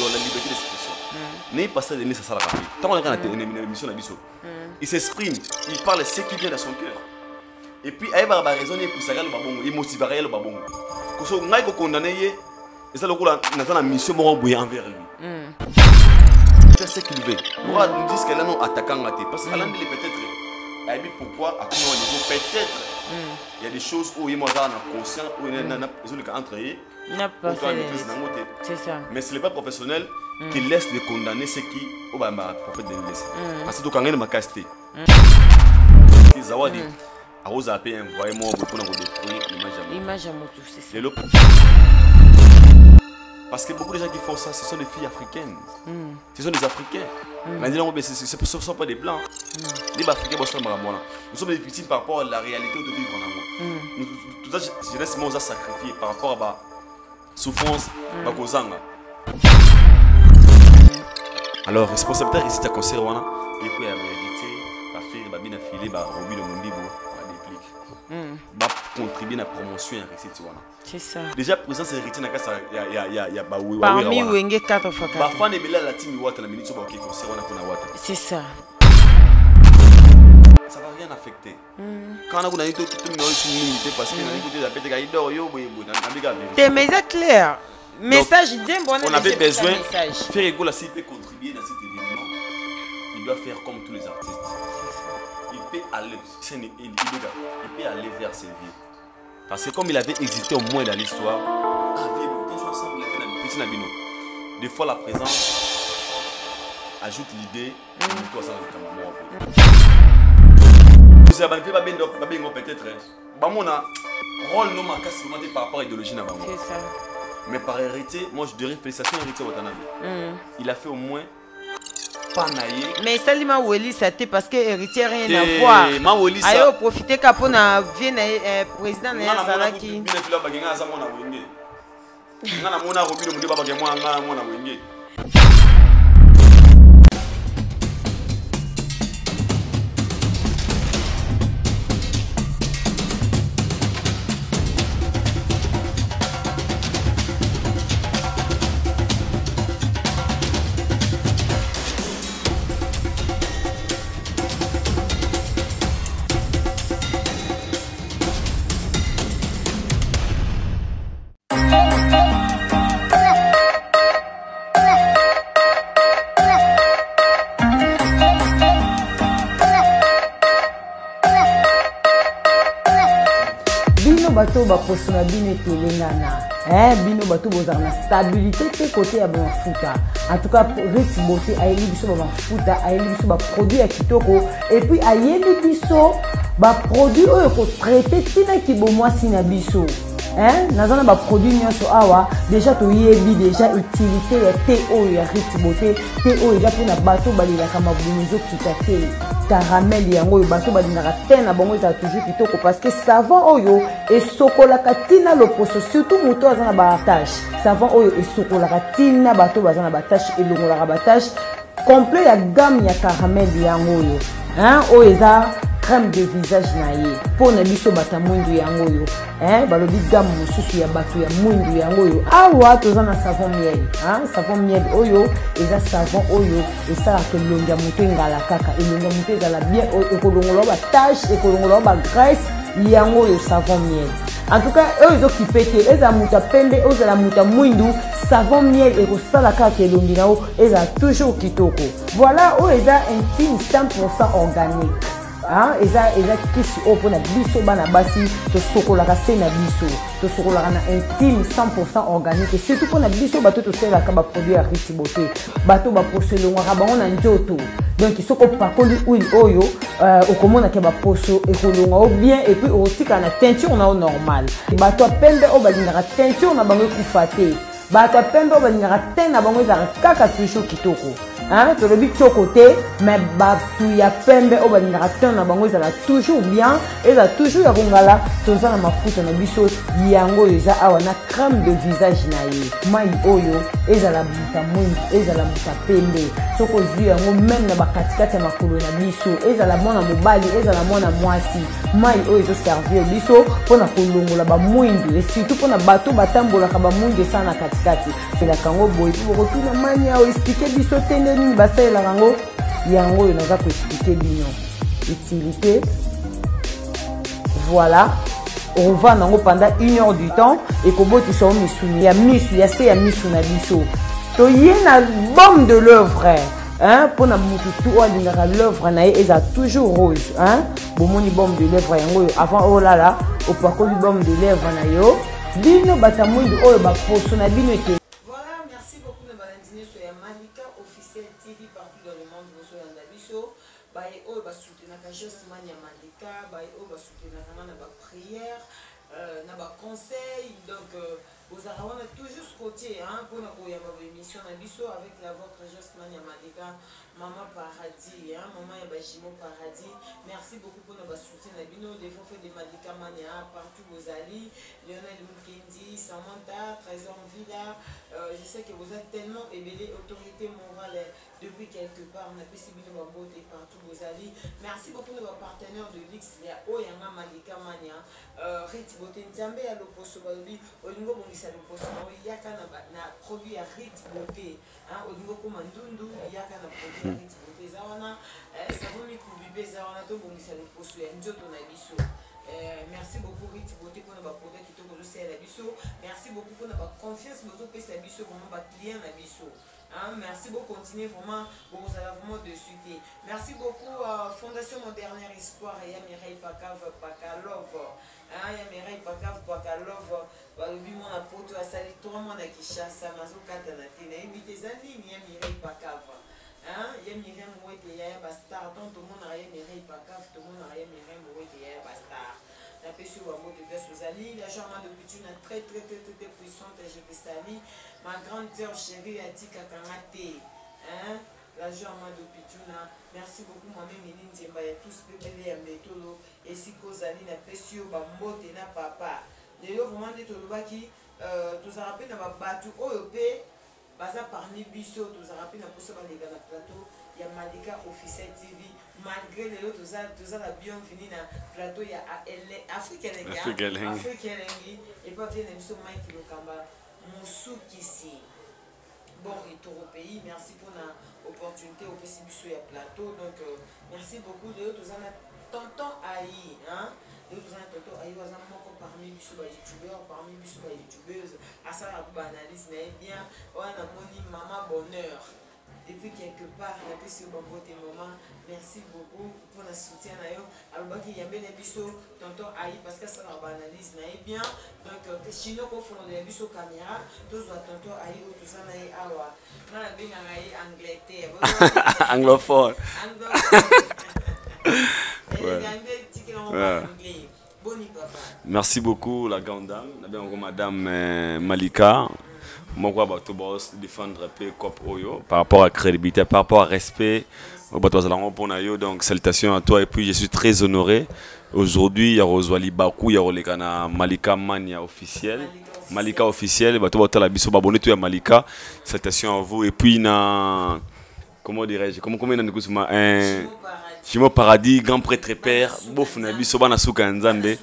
la liberté d'expression. N'est pas ça de ça la rapide. Tant qu'on a une émission d'Abisso, il s'exprime, il parle ce qui vient de son cœur. Et puis, il va raisonner pour ça, il motiverait le babon. Parce que nous condamné, et ça, nous avons une mission envers lui. C'est ce qu'il veut. Nous disons qu'elle a un attaquant, parce qu'elle a peut-être. Elle dit pourquoi, à quel niveau, peut-être. Il y a des choses où il y a conscient, où il y a entre eux. C'est ça. Mais ce n'est pas professionnel qui laisse de condamner ceux qui ont un prophète de laisser. Parce que quand on a casté, Zawadi a osé appeler un voyage pour nous détruire l'image à moto, c'est ça. Parce que beaucoup de gens qui font ça, ce sont des filles africaines. Ce sont des Africains. Ce ne sont pas des Blancs. Les Africains, nous sommes des victimes par rapport à la réalité de vivre en amour. Tout ça, je laisse mon sacrifié par rapport à la souffrance. Alors, responsabilité ici, tu as conseillé, et puis, il y a vérité, la fille, la bien affilée, la robi de mon livre, la déplique. Va contribuer à la promotion et réussite. C'est ça. Déjà, présent, c'est héritier, il y a parmi Wenge 4 fois 4. C'est ça. Ça va rien affecter. Quand on a eu tout le monde, parce que tes messages clairs. Message bien bon. On avait besoin de faire égo s'il peut contribuer dans cet événement. Il doit faire comme tous les artistes. Il peut aller, il peut aller vers ses vies. Parce que comme il avait existé au moins dans l'histoire, des fois la présence ajoute l'idée de peut-être rôle non par rapport à l'idéologie. C'est ça. Mais par hérité, moi je dirais félicitations à Héritier Watanabe. Il a fait au moins pas naïe. Mais ça lui m'a oueli ça parce que héritier rien à voir. Ayo profiter pour na vienne président na Zalaki. Bato ba posona bino telengana bino bato bozana stabilité te côté ya ba futa en tout cas Rich Beauté ayeli biso ba futa ayeli biso ba produit ya kitoko et puis ayeli biso ba produit oyo ko traiter tina ki bo mwasi na biso nazana ba produit nyonso awa déjà to yebi déjà utilité ya te oyo ya Rich Beauté te oyo ya pona bato balila kama bunzo kitake caramel yango oyo bato balingaka te na bango eza toujours kitoko parce que savon oyo esokolaka tina loposo surtout moto aza na batache savon oyo esokolaka tina bato baza na batache elongolaka batache complet ya gamme ya caramel yango oyo oyo eza crème de visage na ye pona biso bata mwindu yango oyo balobi gamme mosusu ya bato ya mwindu yango oyo awa toza na savon miel savon miel oyo eza savon oyo esalaka elongi ya moto engala kaka elongi ya moto ezala bien ekolongola batache ekolongola bagraisse yango oyo savon miel en tout cas oyo ezokipe te ezala moto pembe ozala moto mwindu savon miel ekosala kaka elongi na yo ezala toujours kitoko voilà oyo eza intime 100% organique eza kisi oyo mpona biso bana basi tosokolaka se na biso tosokolaka na intime 100% organique surtout mpona biso bato tosalelaka baproduit ya Rich Beauté bato baposo elongwaka bango na nzoto donc soki opakoli huile oyo okomonaka baposo ekolongwa o bien et puis okotikala na teinture na yo normal bato ya pembe oyo balingaka teinture na bango ekufa te bato ya pembe oyo balingaka te na bango ezalaka kaka toujours kitoko hein tolobi côté mais batu ya pembe o balingaka te na bango ezala toujours bien ezala toujours ya kongala toza na mafuta na biso yango eza awa na crème de visage na ye mai oyo ezala muta mwingi ezala muta pembe soko ozwi yango même na bakatikati ya makolo na biso ezala mwana mobali ezala mwana mwasi mai oyo ezoservir biso mpona kolongola bamwindu et surtout mpona bato batambolaka bamwindu esala na katikati elaka yango boye mpo bokotuna mani awo explike biso te nde nini basalelaka yango yango oyo naza koexplike bino utilité voilà ovanda yango pendant 1 heure du temps ekobotisa o misuni ya misu ya se ya misu na biso toye na bombe de l'œuvre hein pona mutu tu alingaka l'œuvre na ye eza toujours rose hein bomoni bombe de l'œuvre yango oyo avant olala opakoli bombe de l'œuvre na yo bino bata mwindu oyo baposo na bino ete. Voilà, merci beaucoup de balandine sur Malika officiel TV partout dans le monde vous soyez en biso baye oyo basoutenaka justement ya Malika baye oyo basoutenaka na ba prière na ba conseil donc vous avez toujours ce côté hein pour la émission na biso avec la vôtre justement ya Malika Maman Paradis hein maman ya Bajimo Paradis merci beaucoup pour notre soutien na bino des fois fait des Malika Mania partout vous allez Lionel Mukendi Samantha Trésor Villa je sais que vous êtes tellement ébélé autorité morale depuis quelque part on a pu subir nos beauté partout vous allez merci beaucoup de nos partenaires de Lix ya Oyanga Malika Mania Riti Beauté Nzambe ya loposo balobi olingo bongisa loposo yaka na produit ya Riti Beauté hein olingo ko mandundu yaka na produit ya Riti Beauté zawana savon mikubibe zawana to bongisa loposo ya njoto na biso. Merci beaucoup Riti Beauté pour nos produits qui sont aussi à la biso. Merci beaucoup pour notre confiance nous au pays biso vraiment nos clients na biso. Merci beaucoup continuez vraiment vous allez vraiment de suite. Merci beaucoup Fondation Moderne Espoir et Mireille Pakav Pakalov. Ya Mireille Pakav Pakalov balobi mon apoto asali to mon na Kishasa mazo kata na tena invité zali ya Mireille Pakav. Ya Mireille Mouete ya Bastar donc tout le monde a Mireille Pakav tout le monde a Mireille Mouete ya Bastar. La PSU à mot de Bess Ozali, la charmante de Putune très puissante et je te salue. Ma grande sœur chérie Atika Kangate. La charmante de Putune, merci beaucoup moi-même Eline Zemba et tous bébés à Métolo et si Kozali la PSU à mot de na papa. D'ailleurs, vraiment des Tolobaki, tous à rappeler dans ma bateau OEP, baza parmi Bisso, tous à rappeler dans le plateau. Il y a Malika officiel TV malgré les autres tous la bienvenue na plateau il y a Afrique Elengi et pas bien émission Mike Lokamba Moussouk ici bon retour au pays merci pour l'opportunité au PCBSO et plateau donc merci beaucoup de tous tonton Aïe hein de tous tonton Aïe was parmi biso ba youtubeurs parmi biso ba youtubeuses à ça la analyse mais bien on a moni maman bonheur. Depuis quelque part, il y a pu sur votre moment. Merci beaucoup pour le soutien. Alors, il y a bien des bisous, tonton Aïe, parce que ça va analyse bien. Donc, chino qu'on fait des bisous caméra, tous tonton Aïe, tout ça, awa. On a bien Angleterre. Anglophone. Merci beaucoup, la grande dame. On a bien madame Malika. Moi, je vais défendre un peu par rapport à crédibilité, par rapport à respect. Donc, salutations à toi. Et puis, je suis très honoré. Aujourd'hui, il y a Roswali Bakou, il y a Malika Mania officiel. Malika officiel, il y a Malika. Salutations à vous. Et puis, comment dirais-je, comment Chimo Paradis, grand prêtre père, bof, Nabiso Banasuka Nzambe.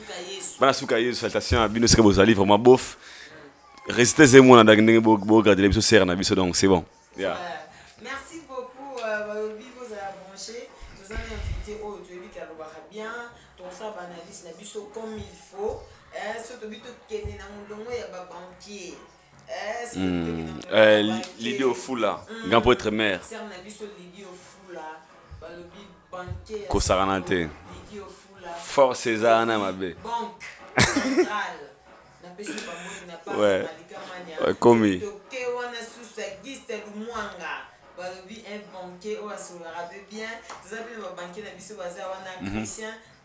Banasuka, salutations à Bino Srebozali, vraiment bof. Restez moi dans le regarder l'épisode serre na biso donc c'est bon. Yeah. Merci beaucoup Balobi vous avez branché nous avons invité au tu qui a bien ton ça analyse na biso comme il faut surtout bito kene na ndongo ya ba banquier Lydie Ofula grand prêtre mère serre na biso Lydie Ofula Balobi banquier Kosaranate Lydie Ofula Fort César na mabe banque centrale. Ouais, commis.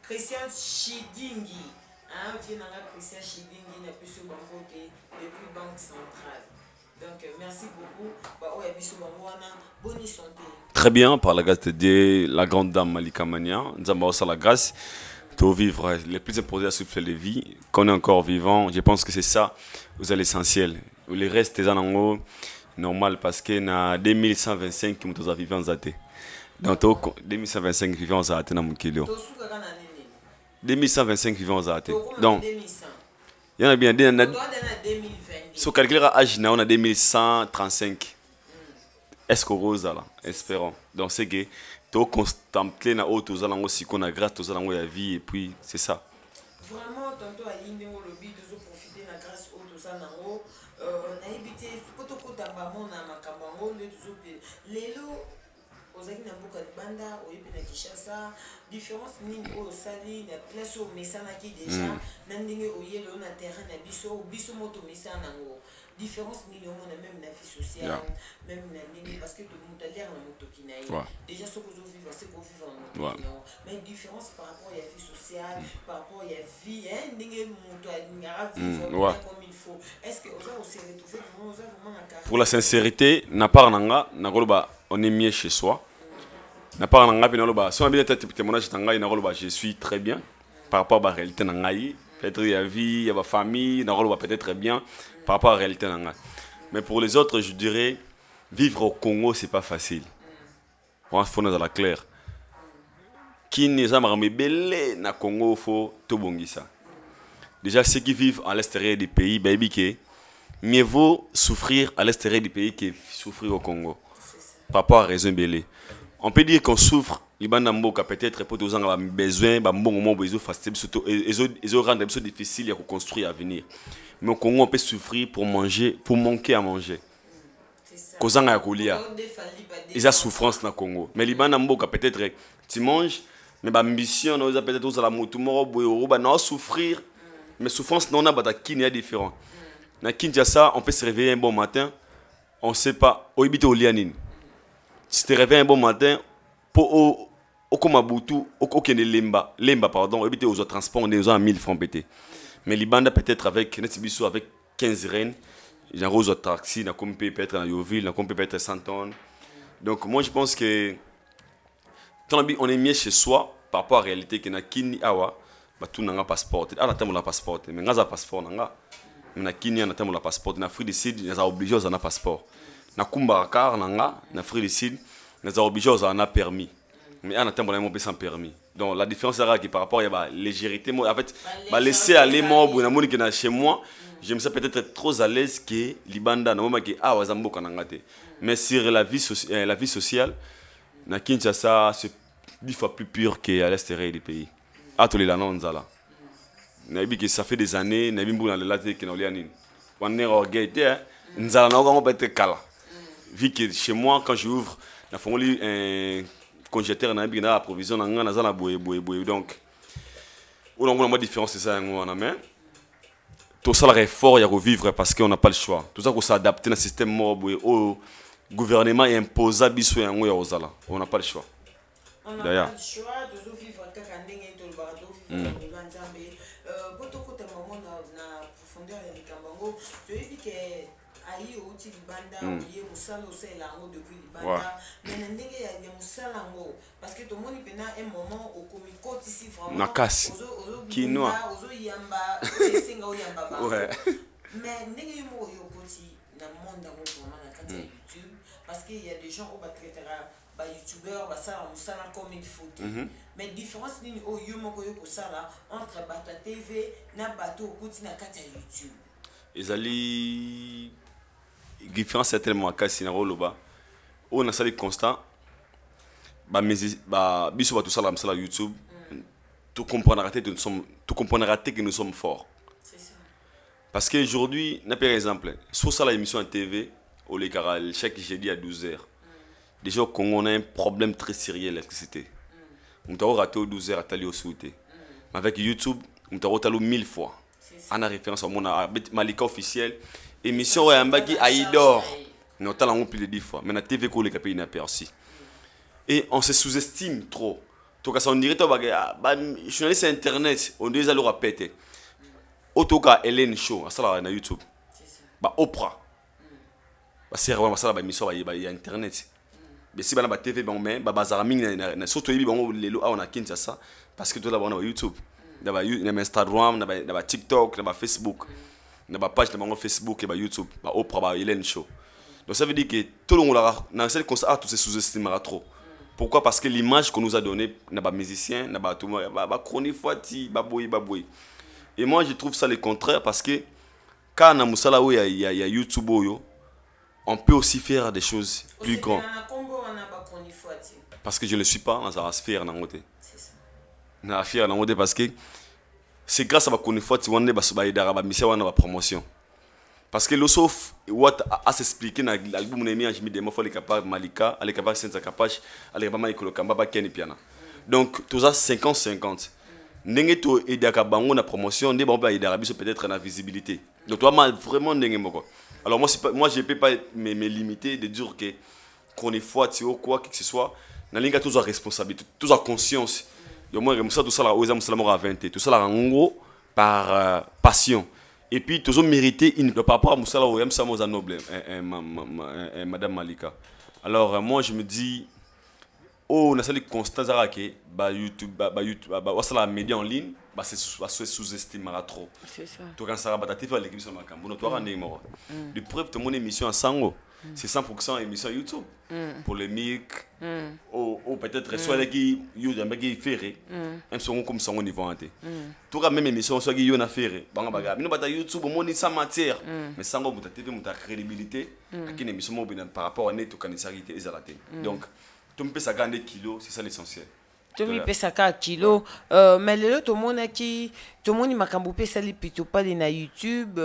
Christian Chidingi. Christian Chidingi n'a plus sur Banque depuis Banque Centrale. Donc, merci beaucoup. Bah, ouais, bonne santé. Très bien, par la grâce de Dieu, la grande dame Malika Mania, nous avons la grâce de vivre les plus importants souffles de vie. Qu'on est encore vivant, je pense que c'est ça, vous avez l'essentiel. Le reste, c'est normal parce que na 2125 qui nous vivant en Zate. Donc, 2125 vivants en Zate dans mon kilo. 2125 vivants en Zate. Donc, il y en a bien, si on calcule l'âge, on a 2135. Est-ce que rose là, espérons. Donc c'est que tu contempler na auto za lango si qu'on a grâce to za lango ya vie et puis c'est ça. Vraiment tantôt à yindengo lobby de profiter na grâce auto za nango na ibité poto kotamba mona makambango le tuzope lelo ozaki na mboka libanda oyebi na Kinshasa différence nini oyo osali na place oyo omesanaki déjà na ndenge oyele na terrain na biso moto omesana nango différence nini omona même na vie sociale même na ndenge parce que tout le monde a l'air na motoki na ye déjà ce que ozovivre c'est qu'on vivre en motoki na mais différence par rapport à la vie sociale par rapport à la vie ndenge moto alingaka vivre comme il faut est-ce que oza aussi retrouver vraiment na carrière pour la sincérité na part nanga na koloba on est mieux chez soi. Na part nanga pe na koloba si on a bien tête témoignage tangai na koloba je suis très bien par rapport à la réalité nangai peut-être il y a vie il y a famille na koloba peut-être très bien par rapport à la réalité nangai. Mais pour les autres je dirais vivre au Congo c'est pas facile. On faut nous à la claire. Qui n'est jamais belé na Congo faut tout bongisa. Déjà ceux qui vivent à l'extérieur du pays baby que mieux vaut souffrir à l'extérieur du pays que souffrir au Congo. Par rapport à raison belé. On peut dire qu'on souffre, Libanda Mboka peut-être pour tous gens besoin, bon moment besoin facile surtout ils ont rendu ça difficile à reconstruire à venir. Mais au Congo on peut souffrir pour manger, pour manquer à manger. Kozanga ya kolia. Ils ont souffrance dans le Congo. Mais Libanda Mboka peut-être tu manges mais ba ambition on peut-être tous à la moto moro boyo ba non souffrir mais souffrance non na ba kini est différent. Na Kinshasa on peut se réveiller un bon matin, on sait pas au habite au lianine. Si tu te réveilles un bon matin, pour au Komabutu, au Kene Lemba, pardon, éviter aux autres transports, on est à 1000 francs pété. Mais Libanda peut-être avec Netibiso avec 15 rennes, genre aux autres taxis, n'a comme peut-être à Yoville, n'a comme peut-être 100 tonnes. Donc moi je pense que on est mieux chez soi par rapport à la réalité que na Kini Awa, bah tout n'a passeport. Ah la terme la passeport, mais n'a pas passeport n'a. Mais na Kini na terme la passeport, na Afrique du Sud, n'a obligé à un passeport. Na Kumbarakar na Afrique du Sud, nous avons obligé à un permis. Mais en attendant, on a sans permis. Donc la différence est que par rapport à la légèreté, en fait, laisser aller moi chez moi, je me sens peut-être trop à l'aise que Libanda, mais sur la vie sociale, na Kinshasa, c'est 10 fois plus pur qu'à l'extérieur du pays. À tous les lanons, ça fait des années, on est orgueilleux, nous allons être calme. Vu que chez moi, quand j'ouvre, il faut un congélateur, il y a provision, donc, on a une différence, c'est ça, tout ça, le fort, il y a revivre parce qu'on n'a pas le choix. Tout ça, qu'on s'adapte à un système au gouvernement est imposable, on n'a pas le choix. On n'a pas le choix de vivre à ayi outi libanda oye musala osala ngo depuis libanda mais na ndenge ya musala ngo parce que tout le monde pena un moment au komikoti ici vraiment nakasi kinoa ozo yamba esenga oyamba ba mais ndenge yumo yokoti na monde ngo vraiment na kati YouTube parce qu'il y a des gens au batraitera ba youtubeur basala musala comme il faut mais différence nini o yumo ko yokosala entre Bata TV na bato okoti na kati ya YouTube ezali différence certainement kasi na roloba on a ça les constant biso ba tout ça la YouTube tout comprendra que nous sommes forts c'est ça parce que aujourd'hui par exemple sur ça l'émission en TV au Lécaral chaque jeudi à 12h déjà au Congo on a un problème très sérieux l'électricité on t'a raté aux 12h à tali au souté avec YouTube on t'a raté 1000 fois en référence au monde Malika officiel émission Yambaki Aïdor nous t'allons plus de 10 fois mais la TV ko les capé inaperçu et on se sous-estime trop to ka on dirait to ba journaliste internet on déjà le répéter Otoka Hélène Show ça là na YouTube ba Oprah basere wana basala bamisio ya internet besi bana ba TV mais bazara mingi na surtout yebi bango lelo awa na Kinshasa parce que tola bana ba YouTube na ba Instagram na ba TikTok na ba Facebook na ba page na bango Facebook et ba YouTube ba Oprah ba Hélène Show. Donc ça veut dire que tout le monde dans cette concert tout se sous-estimera trop. Pourquoi? Parce que l'image qu'on nous a donnée na ba musicien na ba tout ba chronique fati ba boy. Et moi je trouve ça le contraire parce que quand na musala où il y a YouTube oyo on peut aussi faire des choses plus grandes. Parce que je ne suis pas dans la sphère dans côté. Dans la sphère dans côté parce que c'est grâce à ma connaissance on est ba mission on a promotion. Parce que le sauf what a s'expliquer dans l'album on a mis je me démo faut capable Malika, aller capable Senza Capache, aller capable Michael Kamba Kenny Piana. Donc tout ça 50-50. Ndenge to aider ka bango na promotion, ndé bon ba aider biso peut-être na visibilité. Donc toi vraiment ndenge moko. Alors moi je ne peux pas me limiter de dire que qu'on est fort ou quoi que ce soit. Dans l'inga toujours responsabilité, toujours conscience. Donc moi ça tout ça là aux hommes seulement à 20 tout ça là en gros par passion. Et puis toujours mériter par rapport à Moussala ou M Samoza Noble madame Malika. Alors moi je me dis oh on a sali constat que YouTube la média en ligne c'est sous-estimera trop. C'est ça. Tu quand ça va t'attirer l'équipe sur ma caméra. Tu auras une émission. De preuve de mon émission à Sango, c'est 100% émission YouTube. Polémique, ou peut-être soit qui qui ferré, même si on comme ça on y va hanter. Tu auras même émission soit qui on a ferré. Banga baga. Nous bata YouTube au monde sans matière. Mais Sango pour ta TV, pour ta crédibilité, avec une émission par rapport à net ou canissarité et zalaté. Donc tu me peux ça gagner kilos, c'est ça l'essentiel. Tu me peux ça 4 kilos. Mais le tout le monde qui tout le monde makambo pe sali plutôt pas na YouTube.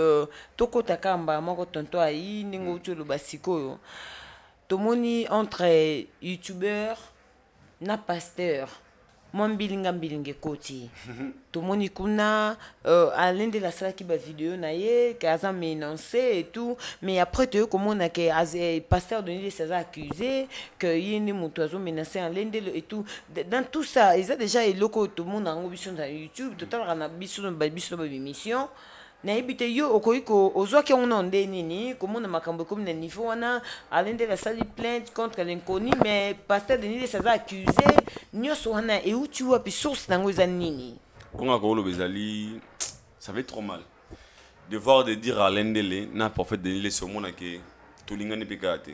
Toko takamba moko tonto ai ningo tu lo basiko yo. Tout le monde entre youtubeur na pasteur. Mon bilinga koti. Tout le monde kuna à l'un de la salle qui va vidéo na ye kaza m'énoncer et tout, mais après tu comment on a que pasteur Denis les accusé que yini mutozo menacé en l'un de et tout. Dans tout ça, ils a déjà et loco tout le monde en vision sur YouTube, total rana biso émission. Na ibite yo okoiko ozwa ke on onde nini comment na makambo comme na niveau wana à l'un de la salle plainte contre l'inconnu mais pasteur Denis les accusé nyoso wana et où tu vois puis source nango za nini on a ko bezali ça fait trop mal de voir de dire à l'un de na prophète Denis les sur mon que to lingane pekate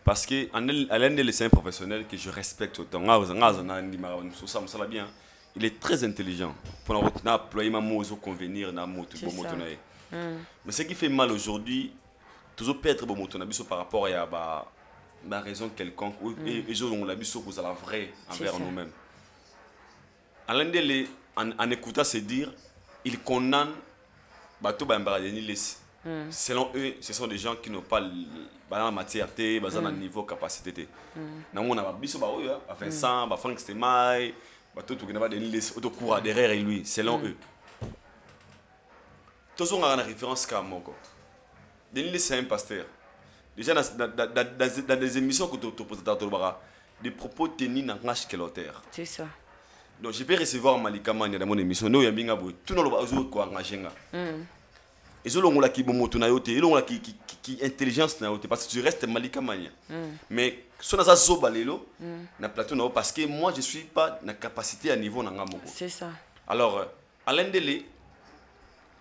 parce que à l'un de c'est un professionnel que je respecte autant na ndi mara ça me sala bien. Il est très intelligent. Pour employer ma mot, convenir na mot tout bon mais ce qui fait mal aujourd'hui, toujours perdre bon mot par rapport à ma raison quelconque et on l'a vu sur vous à la vraie envers nous-mêmes. Alain Dele en écoutant se dire, il condamne bateau selon eux, ce sont des gens qui n'ont pas la matière, un niveau capacité. On a biso ba oyo, Vincent, ba Frank Stemai. Tout le monde a derrière lui, selon eux. Tout le monde a une référence comme moi. Denis, c'est un pasteur. Déjà, dans des émissions que tu poses des propos tenus dans la terre. C'est ça. Donc, je peux recevoir Malika Mania dans mon émission. Nous, il y a tout le monde qui engagé. Et je l'ai qui bon qui intelligence parce que tu restes Malika Mania. Mais si on a ça na plateau parce que moi je suis pas na capacité à niveau na ngamoko. C'est ça. Alors Alain Dele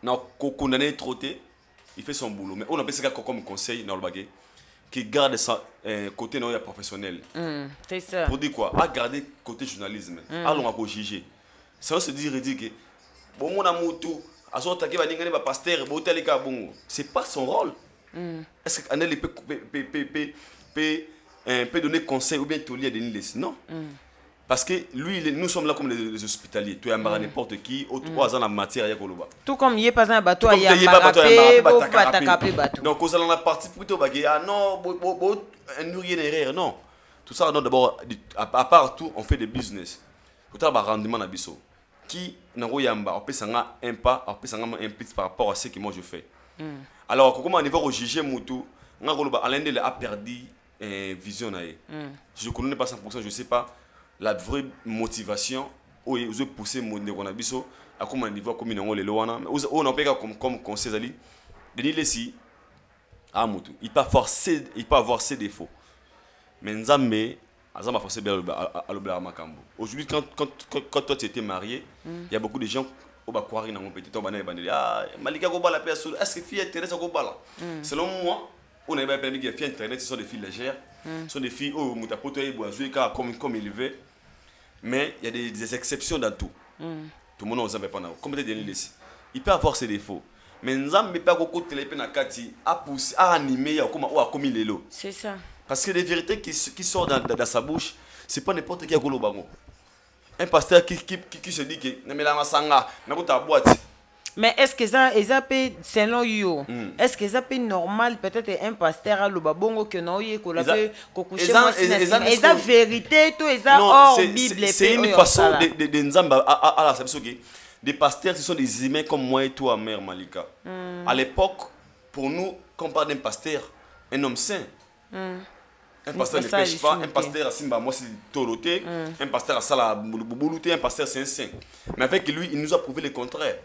na condamné troté, il fait son boulot mais on appelle ça comme conseil dans le bagage qui garde ça côté non professionnel. C'est ça. Pour dire quoi? À garder côté journalisme. Allons à juger. Ça se dire que bon mon amour tout c'est pas son rôle. Est-ce qu'Anel peut donner conseil ou bien tout lier des listes? Non. Parce que lui, nous sommes là comme les hospitaliers. Tu as n'importe qui, au trois ans en matière. Tout comme il n'y a pas un bateau, il y a un bateau. Donc, vous allez la partie plutôt ah non, nourrir une erreur. Non. Tout ça, d'abord, à part tout, on fait des business. Tout ça, rendement à Bissau. Qui n'a pas un pas, un par rapport à ce que moi je fais. Alors, comment on va juger Moutou, Alain Dele a perdu vision. Je ne connais pas 100%, je ne sais pas la vraie motivation où ils ont poussé mon dégonabiso à comment niveau comme ils ont les lois. On n'a pas comme conseil ali. Denis Lessi, Ah, Moutou. Il peut avoir ses défauts. Mais Nzambe, Nzambe a forcé à l'obéir à Makambo. Aujourd'hui, quand toi tu étais marié, il y a beaucoup de gens qui ont croire dans mon petit temps. Ah, Malika Gobala, est-ce que fille Internet ça Gobala? Selon moi, on a bien permis que les filles Internet ce sont des filles légères, ce sont des filles où Moutapoto et Boisoué comme il veut. Mais il y a des exceptions dans tout. Tout le monde n'a pas comme il peut avoir ses défauts. Mais Nzambe ne peut pas beaucoup téléper na kati à pousser, à animer, à comme il est là. C'est ça. Parce que les vérités qui sortent dans sa bouche, ce n'est pas n'importe qui a golo bango. Un pasteur qui se dit que mais est-ce que ça peut selon you est-ce que ça peut normal peut-être un pasteur à l'obabongo que non y ko la peut coucher moi c'est la vérité tout est hors Bible. C'est une façon de Nzamba à la sabiso que des pasteurs ce sont des humains comme moi et toi mère Malika. À l'époque pour nous quand on parle d'un pasteur un homme saint. Un pasteur ne pêche pas, un pasteur à Simba, moi c'est Toroté, un pasteur à Sala Boulouté, un pasteur c'est un saint. Mais avec lui, il nous a prouvé le contraire.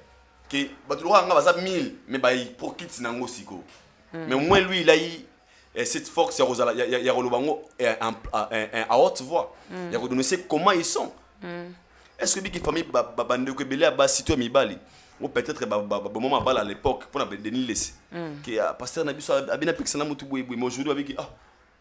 Que Batouloura a 1000, mais il profite de Siko. Mais au moins lui, il a eu cette force, il y a Rolobango à haute voix. Il a redonné comment ils sont. Est-ce que les familles Babande que Belé a bas situé Mibali ou peut-être moment à l'époque pour la Denis Less. Que pasteur Nabiso a bien appris que c'est un mot mais aujourd'hui avec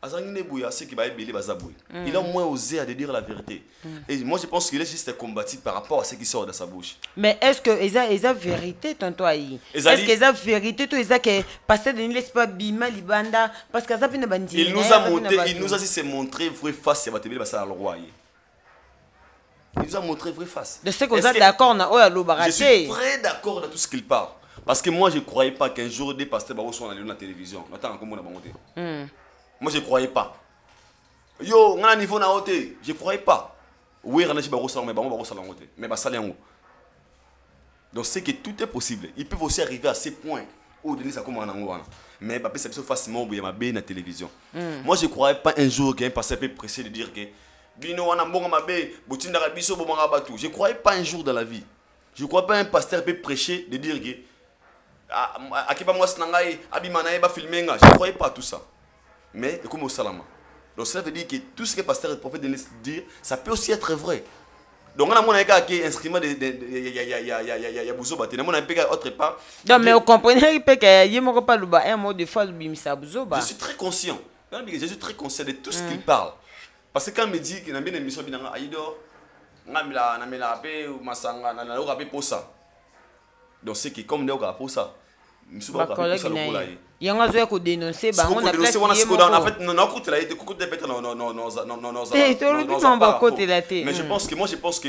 il a au moins osé à dire la vérité. Et moi je pense qu'il est juste combattu par rapport à ce qui sort de sa bouche. Mais est-ce que ils a vérité tonton Aïe? Est-ce qu'ils a vérité tout ils a que passer de laisse pas bima libanda parce que ça fait bandi. Il nous a montré, il nous a dit se montrer vrai face à Batebele basa le roi. Il nous a montré vrai face. De ce que vous êtes d'accord na oya lobaraté. Je suis très d'accord dans tout ce qu'il parle parce que moi je croyais pas qu'un jour des pasteurs sont dans la télévision. Attends comment on a monté. Moi, je ne croyais pas. Yo, on a un niveau na haute. Je ne croyais pas. Oui, on a dit que mais donc, c'est que tout est possible. Ils peuvent aussi arriver à ces points où Denis a commencé à faire. Mais c'est facilement où il y a ma télévision. Moi, je ne croyais pas un jour qu'un pasteur peut presser de dire que Bino, on a bon ma bé, Boutinda Rabiso, bon rabatou. Je ne croyais pas un jour dans la vie. Je ne crois pas un pasteur peut prêcher de dire que Akiba moi Snangai, Abimanae, ba filmer. Je ne croyais pas tout ça. Mais comme au salama. Donc cela veut dire que tout ce que le pasteur et le prophète Denis dit, ça peut aussi être vrai. Donc on a mon gars qui est inscrit il y a Bouzo Baté, on a un autre part. Donc mais vous comprenez que il y a pas un mot de fois bimisa Bouzo Ba. Je suis très conscient. Je suis très conscient de tout ce qu'il parle. Parce que quand il me dit qu'il y a une émission binanga Aïdo, na mela pe ou masanga na lo rapé pour ça. Donc c'est que comme on a pour ça. Il y a un qui dénoncer on a placé en fait non écoute là il écoute peut-être mais je pense que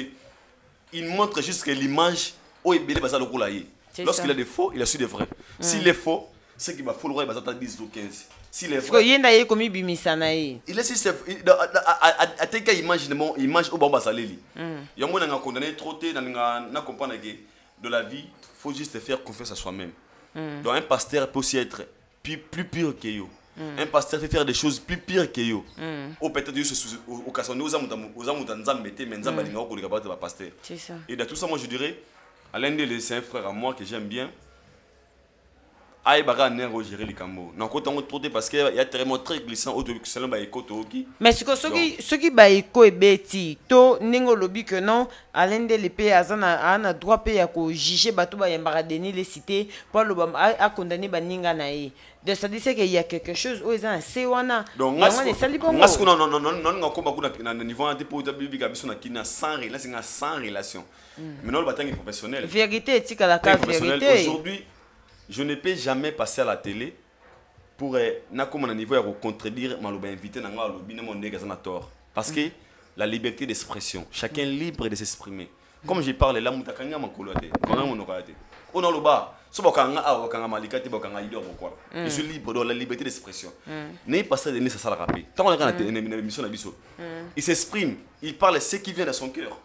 il montre juste que l'image où il basa le koulaye lorsqu'il a des faux il a su des vrais s'il est faux c'est qu'il va faut le roi basa 10 ou 15 s'il est vrai il y a comme bimisana il est si à tes cas image au bamba saleli il y a moins d'un condamné trop na comprendre que de la vie faut juste faire confiance à soi-même. Donc un pasteur peut aussi être plus pur que yo. Un pasteur fait faire des choses plus pires que yo. Ou peut-être au cas où nous avons pasteur. C'est ça. Et dans tout ça, moi je dirais, Alain Dele, c'est un frère à moi que j'aime bien. Aïe baga nero gérer les cambos. Non quand on trouve parce qu'il y a tellement très glissant autour de selon baïko toki. Mais ce qui baïko et beti to ningo lobby que non Alain Dele pe azana ana droit pe ya ko juger bato ba yambara Denis les cités pour le a condamné baninga naï. De ça dit c'est qu'il y a quelque chose où ils ont c'est wana. Donc non na niveau un dépôt de biblique abiso na kina sans relation. Mais non le bataille professionnel. Vérité éthique à la carte vérité. Aujourd'hui je ne peux jamais passer à la télé pour contredire maloba invité dans le tort. Parce que la liberté d'expression, chacun est libre de s'exprimer. Comme je parle là, je suis libre dans la liberté d'expression. N'est pas ça de ça la rappeler. Tant qu'on a une émission il s'exprime, il parle ce qui vient de son cœur.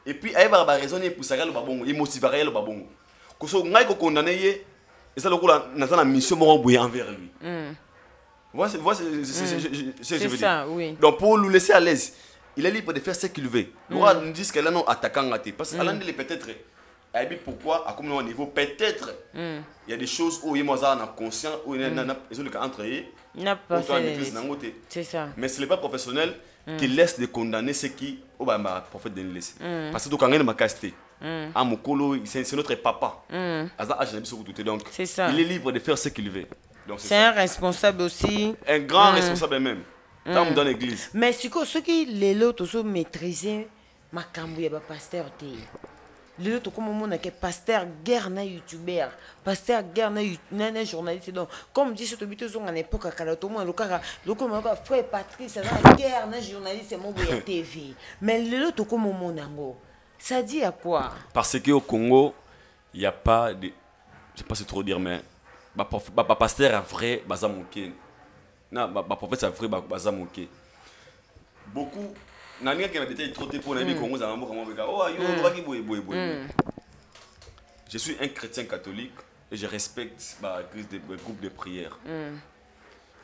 Et puis il va raisonner pour ça il motiverait le babon. Que ce qu'on condamné et ça, le la mission envers lui. Voilà, c'est ce que je veux dire. Oui. Donc, pour le laisser à l'aise, il est libre de faire ce qu'il veut. Le roi nous dit qu'elle a non attaquant. Parce qu'Alain est peut-être Et pourquoi, à comme au niveau, peut-être, il y a des choses où il y a conscient, où il y a entre eux. C'est ça. Mais ce n'est pas professionnel qui laisse de condamner ceux qui ont un prophète de laisser. Parce que quand on est casté, c'est notre papa. Donc, il est libre de faire ce qu'il veut. C'est un responsable aussi. Un grand responsable même. Dans l'église. Mais ce qui les autres sont maîtrisés, ma cambouille va pasteur té. Les autres comme mon que pasteur guerre na youtubeur, pasteur guerre na journaliste donc comme dit ce bito sont en époque à Kalatomo le comme frère Patrice na guerre na journaliste mon boya TV. Mais les autres comme mon nango. Ça dit à quoi? Parce qu'au Congo, il n'y a pas de, je ne sais pas si trop dire mais pasteur est vrai bazamoké. Non, prophète c'est vrai bazamoké. Beaucoup nani qui a été trop pour les Congos dans je suis un chrétien catholique et je respecte le groupe de prière.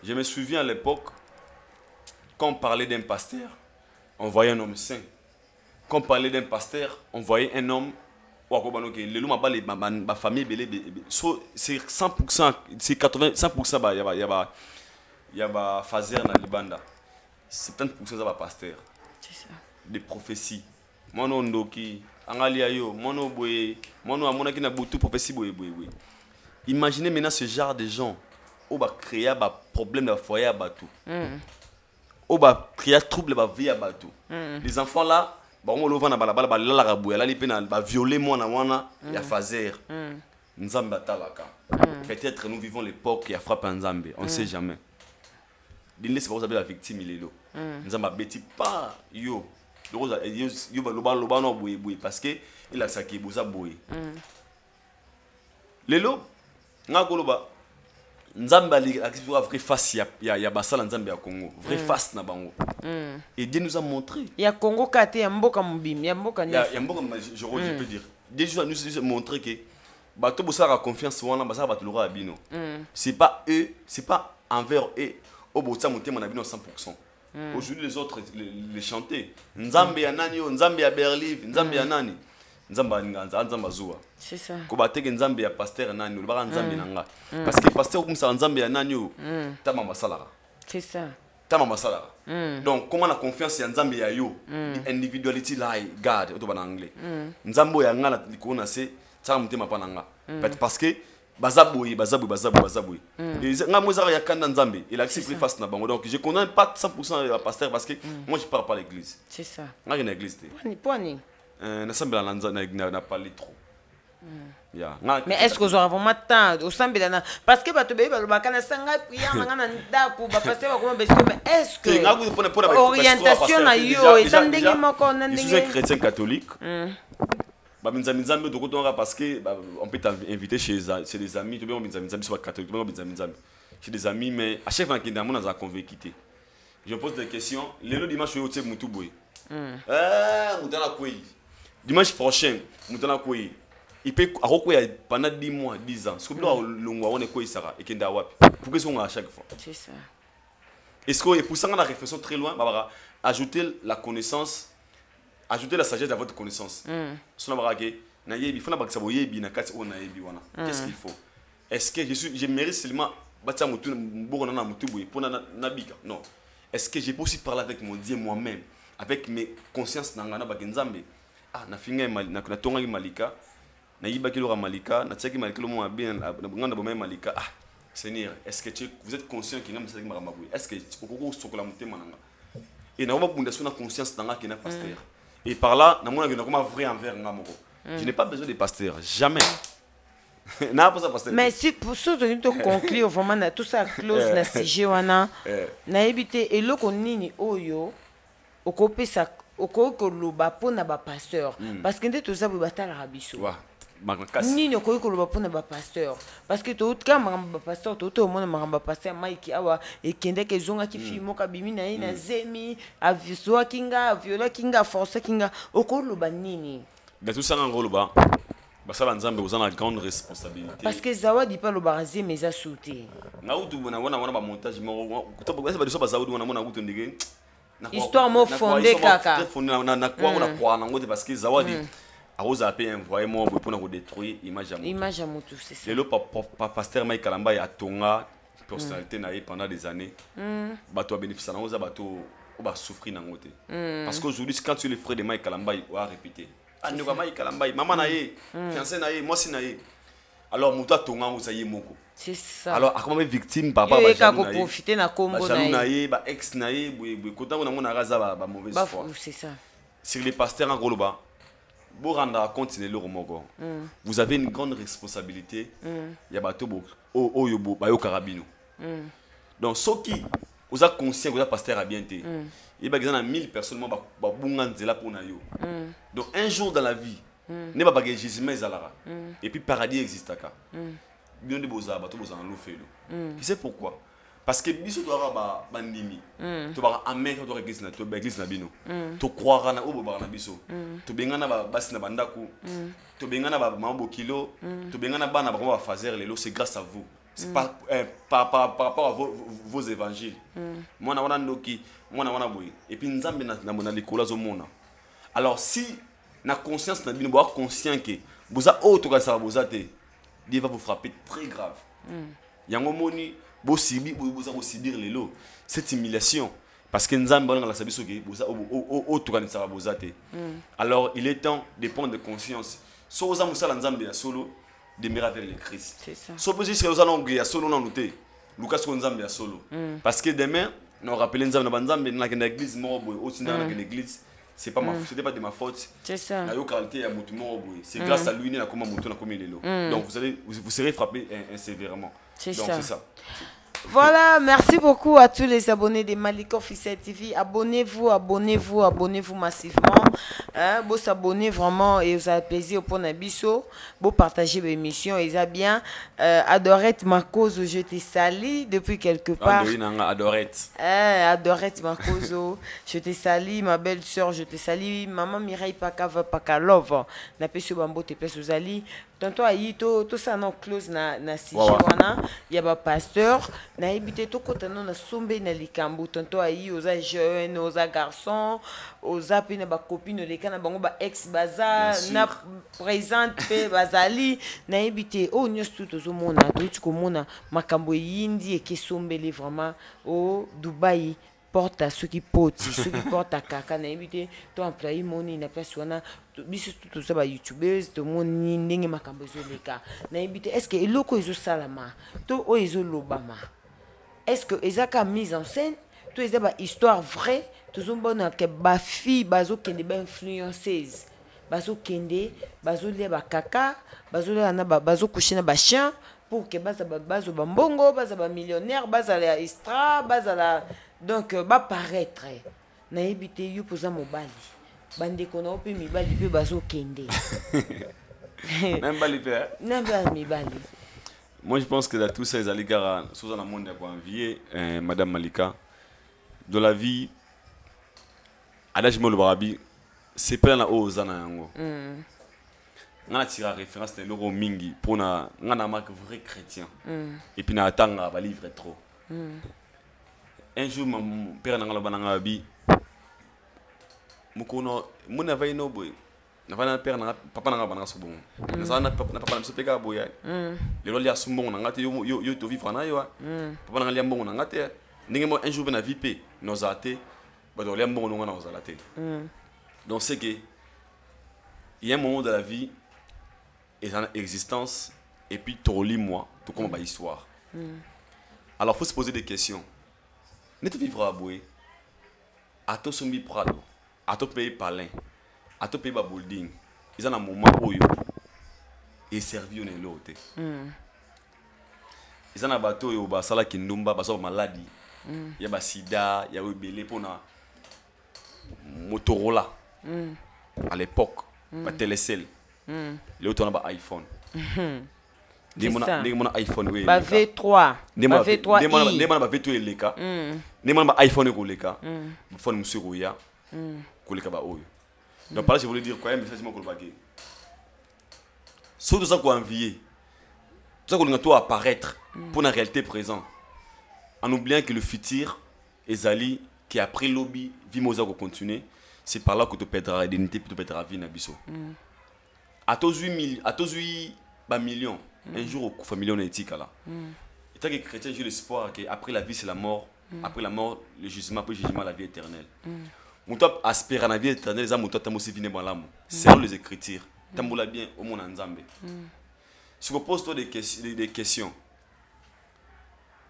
Je me souviens à l'époque quand on parlait d'un pasteur, on voyait un homme saint. Quand on parlait d'un pasteur, on voyait un homme ma famille c'est 100%, c'est 85% il y a phaser dans Libanda. 70% de pasteur. C'est ça. Des prophéties. Mono ndoki, angalia yo, mono boye, mono amona ki na butu prophétie boye. Imaginez maintenant ce genre de gens où va créer un problème dans le foyer à batou. Où va créer trouble dans la vie à batou. Les enfants là, on va na balabala ba la rabouya la lipena ba violer moi na wana ya phaser. Nzamba talaka. Peut-être nous vivons l'époque qui a frappé Nzambe, on ne sait jamais. Dine c'est pas vous avez la victime il est là. Nzamba beti pas yo. Yo loba no boye parce que il a saké boza boye. Lelo ngakoloba Nzamba li akisiwa vrai face ya basala Nzambe ya Congo, vrai face na bango. Et Dieu nous a montré. Il y a Congo kate ya mboka mubim, ya mboka nyasi. Ya mboka je peux dire. Dieu nous a montré que bato bosala confiance wana basala bato lora bino. C'est pas eux, c'est pas envers eux. Au bout monter mon abino 100%. Aujourd'hui les autres les chanter. Nzambe ya nani yo, Nzambe ya Berlin, Nzambe ya nani. Nzamba nganza Nzamba zuwa. C'est ça. Ko bateke Nzambe ya pasteur nani, le ba Nzambe nanga. Parce que pasteur comme ça Nzambe ya nani yo, tama masala. C'est ça. Tama masala. Donc comment la confiance ya Nzambe ya yo, individuality lie God auto ba anglais. Nzambo ya ngala likona se tama mutema pa nanga. Parce que bazaboui. Nga moza ya kanda Nzambe, il a accepté face na bango. Donc je connais pas 100% le pasteur parce que moi je pars pas à l'église. C'est ça. Nga une église té. Poni. N'assemble n'a pas trop. Yeah. Mais est-ce que vous avez vraiment temps au sambelana parce que bato be ba kana sanga prière ngana ndako ba passer ba comment mais est-ce que orientation na yo et ça ndenge moko na ndenge. Je suis un chrétien catholique. Parce que on peut t'inviter chez des amis, tu peux chez des amis, mais à chaque fois qu'il y a un monde convaincu. Je pose des questions. Le dimanche, je suis au Moutouboui. Dimanche prochain, Moutana Kouy. Il peut pendant 10 mois, 10 ans. Ce que on est quoi Sarah et Kenda Wap. Pourquoi sont à chaque fois? C'est ça. Est-ce que pour ça, on a la réflexion très loin, ajouter la connaissance. Ajoutez la sagesse à votre connaissance. Qu'est-ce qu'il faut? Est-ce que je mérite seulement non. Est-ce que j'ai peux aussi parler avec mon Dieu moi-même, avec mes consciences Seigneur, est-ce que vous êtes conscient qu'il y a est-ce que et n'a pas conscience dans la pasteur. Et par là, je vrai envers je n'ai pas besoin de pasteur, jamais. Mais si pour ceux qui ont conclu vraiment tout ça close na sujet wana na éviter et le konini oyo okopesa okokoloba pona ba pasteur parce que tout ça batala rabiso. Nini okoki koloba pona ba pasteur parce que tout ka mamba pasteur tout mona mamba pasteur Mike awa ekende ke zonga ki fimo ka bimi na ina zemi aviswa kinga viola kinga force kinga okoloba nini de tout ça ngoloba basala Nzambe vous en a grande responsabilité parce que zawadi pa lo barazi mais a sauté na utu bona ba montage mo kutoba ba so ba zawadi wana mona utu ndike histoire mo fondée kaka na kwa na ngote parce que zawadi arose a pe envoyer moi pour détruire image à moto c'est ça le pasteur Mike Kalamba a tonga personnalité naïe pendant des années bato a bénéficié na oza bato on va souffrir dans côté parce qu'aujourd'hui quand tu es le frère de Mike Kalamba on va répéter ah ne va Mike Kalamba maman naïe fiancé naïe moi si naïe alors muta tonga oza yé moko c'est ça alors comment victime papa ba jaloux profiter na combo naïe ba ex naïe boy content on a mon araza ba mauvaise foi c'est ça sur les pasteurs en Goloba vous rendre compte le Romogo. Vous avez une grande responsabilité. Il y a bateau au carabino. Donc ceux qui vous êtes conscient que vous êtes pasteur à bien été. Il y a 1000 personnes qui ont pour nayo. Donc un jour dans la vie, ne pas gagner Jésus mais alara. Et puis paradis existe à bien de boza bateau boza en l'eau. Qui sait pourquoi? Parce que biso doit avoir bandimi to ba amen to église na to église na bino to croire na obo ba na biso to bengana ba basi na bandaku to bengana ba mambo kilo to bengana bana ba ba fazer lelo c'est grâce à vous c'est pas par rapport à vos évangiles moi na wana ndoki moi na wana boy et puis nzambe na mona likola zo mona alors si na conscience na bino boire conscient que boza auto ka ça boza te Dieu va vous frapper très grave yango moni subir les lots cette humiliation parce que nous avons la sabiso alors il est temps de prendre de conscience so oza musala nzambe ya solo demeurer avec le Christ c'est ça so peut dire oza longue ya solo na noté Lucas ko nzambe ya solo parce que demain on rappelle nzambe na nzambe na l'église morobo au na l'église c'est pas ma c'était pas de ma faute c'est ça na yo qualité ya mutu morobo c'est grâce à lui na comme mutu na comme lelo donc vous serez frappé sévèrement donc c'est ça. Voilà, merci beaucoup à tous les abonnés de Malika Officiel TV. Abonnez-vous massivement. Vous s'abonnez vraiment et vous avez plaisir pour Nabiso. Vous partagez l'émission et ça bien. Adorette Marcoso, je te salue depuis quelque part. Adorette. Adorette Marcoso, je te salue, ma belle soeur, je te salue. Maman Mireille Pakava Pakalov. N'a pas su bambo te plaise aux alliés. Tantôt ayi tout ça non close na sijuana il y a ba pasteur na habité to kotano na sombe na likambu tantôt ayi aux jeunes aux garçons aux apine ba copine les kana bango ba ex baza na présente pe bazali na habité oh nyos tout zo mona to ko mona makambo yindi e ke sombeli vraiment au Dubaï porte à ceux qui portent, ceux qui portent à caca, n'a évité, toi employé money, n'a pas soin, biso tout ça ba youtubeurs, tout monde n'ingue ma cambozo les cas, n'a évité, est-ce que loko iso salama, tout o iso lobama, est-ce que ezaka mise en scène, tout ezaka ba histoire vraie, tout zo bona que ba fille bazo kende ba influenceuse, bazo kende, bazo lia ba caca, bazo lia na bazo coucher na ba chien, pour que bazo ba mbongo, bazo ba millionnaire, bazo la extra, bazo la donc ba paraître na ebité yo poza mobali bande kona ope mibali pe bazo kende même bali pe même ba mibali. Moi je pense que dans tout ça les aligara sous un monde à envier madame Malika de la vie adage mo le barabi c'est plein la ozana yango ngana tira référence de l'euro mingi pour na ngana marque vrai chrétien et puis na atanga ba livre trop. Un jour, mon père n'a pas de mon avait no boy. N'a pas père papa n'a pas de bon. N'a pas de pega boy. Les lois sont bons, n'a pas yo to vivre na yo. Papa n'a pas bon, n'a pas ninguém un jour na vip nos athées, bah dans les bon on a zalaté. Donc c'est que il y a un moment de la vie et dans l'existence et puis tu moi, tout comme ba histoire. Alors faut se poser des questions. Ne te vivra à Boué, à toi Sombi Prado, à toi pays Palin, à toi pays Babulding, ils ont un moment où ils servent au l'autre. Ils ont un bateau où ils ont qui n'ont pas maladie, il y a sida, il y a eu belé pour na Motorola à l'époque, pas télécell, l'autre on a iPhone. Des mon iPhone oui. Ba V3. Ba V3. Des mon ba V2 leka. Des mon ba iPhone ko leka. Phone monsieur Roya. Ko leka ba oyo. Donc par là je voulais dire quoi un message mo ko bagé. Surtout ça ko envier. Tout ça ko ngato apparaître pour la réalité présente. En oubliant que le futur ezali qui après lobby vimoza ko continuer, c'est par là que tu perdras l'identité puis tu perdras vie na biso. à tous 8 millions un jour au familial éthique là et tant que chrétien j'ai l'espoir que après la vie c'est la mort après la mort le jugement après le jugement la vie éternelle mon top aspire à la vie éternelle ça mon top aussi vient dans l'âme selon les écritures tambola bien au monde nzambe si vous pose toi des questions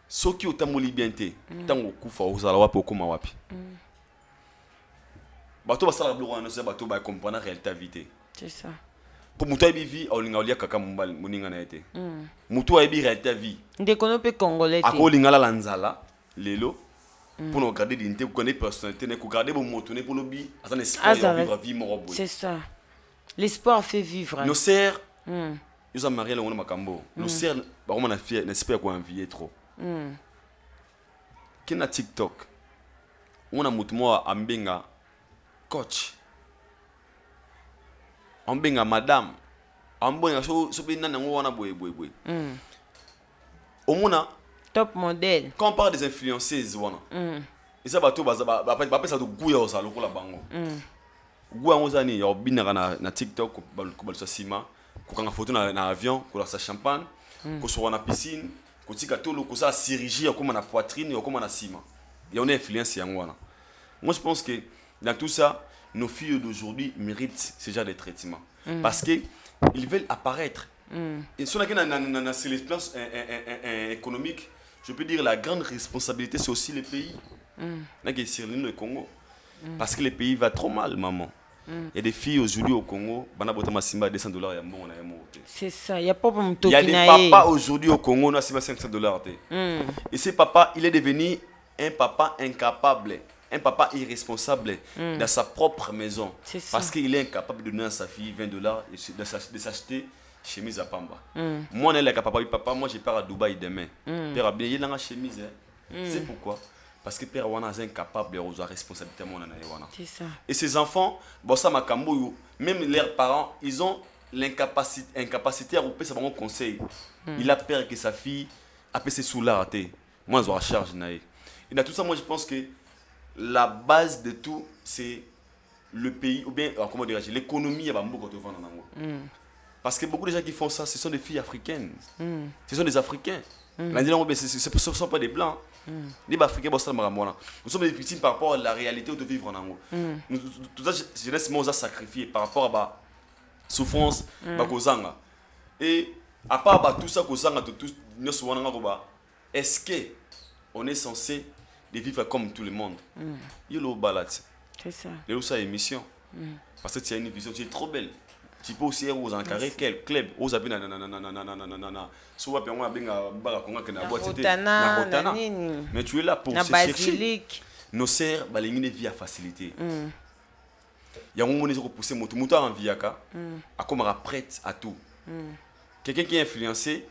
ce qui otamoli bien te tango kufa uzala wapi okoma wapi bato basala bloko na se bato ba comprendre réalité vité c'est ça pour mutu ayebi vie aolinga olia kaka moninga na ye te mutu ayebi réalité ya vie ndeko mpe congolais te akolinga la nzala lelo pour nous garder dignité pour connaître personnalité ne pour garder bon moto ne pour lobi azan espoir de vivre vie morobo c'est ça l'espoir fait vivre nos sœurs ils ont marié le ngona makambo nos sœurs ba koma na fie n'espère quoi envier trop kina TikTok on a mutu mo ambenga coach ambenga madame ambenga so bina nango wana boy omona top modèle quand on parle des influenceuses wana et ça bato ba ça de guya osa lokola bango guya ngozani ya obina na TikTok ko sa sima ko kanga photo na avion ko la sa champagne ko so na piscine ko tika tolo ko sa chirurgie comme na poitrine comme na sima il y a une influence yango wana. Moi je pense que dans tout ça nos filles d'aujourd'hui méritent ce genre de traitement. Parce qu'ils veulent apparaître. Et sur les plans économiques, je peux dire la grande responsabilité, c'est aussi les pays. Le Congo. Parce que les pays va trop mal, maman. Il y a des filles aujourd'hui au Congo, $200. C'est ça, il y a pas Il y a des papas aujourd'hui au Congo, on a $500. Et ce papa, il est devenu un papa incapable. Un papa irresponsable dans sa propre maison. Parce qu'il est incapable de donner à sa fille $20 et de s'acheter chemise à Pamba. Moi, on est capable, papa, moi je pars à Dubaï demain. Père a bien, il a une chemise. C'est pourquoi? Parce que père est incapable de avoir responsabilité. C'est ça. Et ces enfants, bon, ça m'a même leurs parents, ils ont l'incapacité à couper sa conseil. Il a peur que sa fille a passé sous l'art. Moi, je charge. Et dans tout ça, moi je pense que la base de tout, c'est le pays, ou bien, comment dirais-je, l'économie. Parce que beaucoup de gens qui font ça, ce sont des filles africaines. Ce sont des Africains. Ce ne sont pas des Blancs. Les Africains, nous sommes des victimes par rapport à la réalité de vivre en Angola. Tout ça, jeunesse, moi, sacrifié par rapport à la souffrance. Et à part tout ça, est-ce qu'on est censé de vivre comme tout le monde? Il y a le balade. C'est ça. Il y a aussi émission. Parce que tu as une vision, tu es trop belle. Tu peux aussi être aux encarrés, quel club, aux habits, mais tu es là pour se chercher. Nos sœurs, une vie à facilité. Il y a un moment où on pousse moto en viaka, à comme prête à tout. Quelqu'un qui est influencé,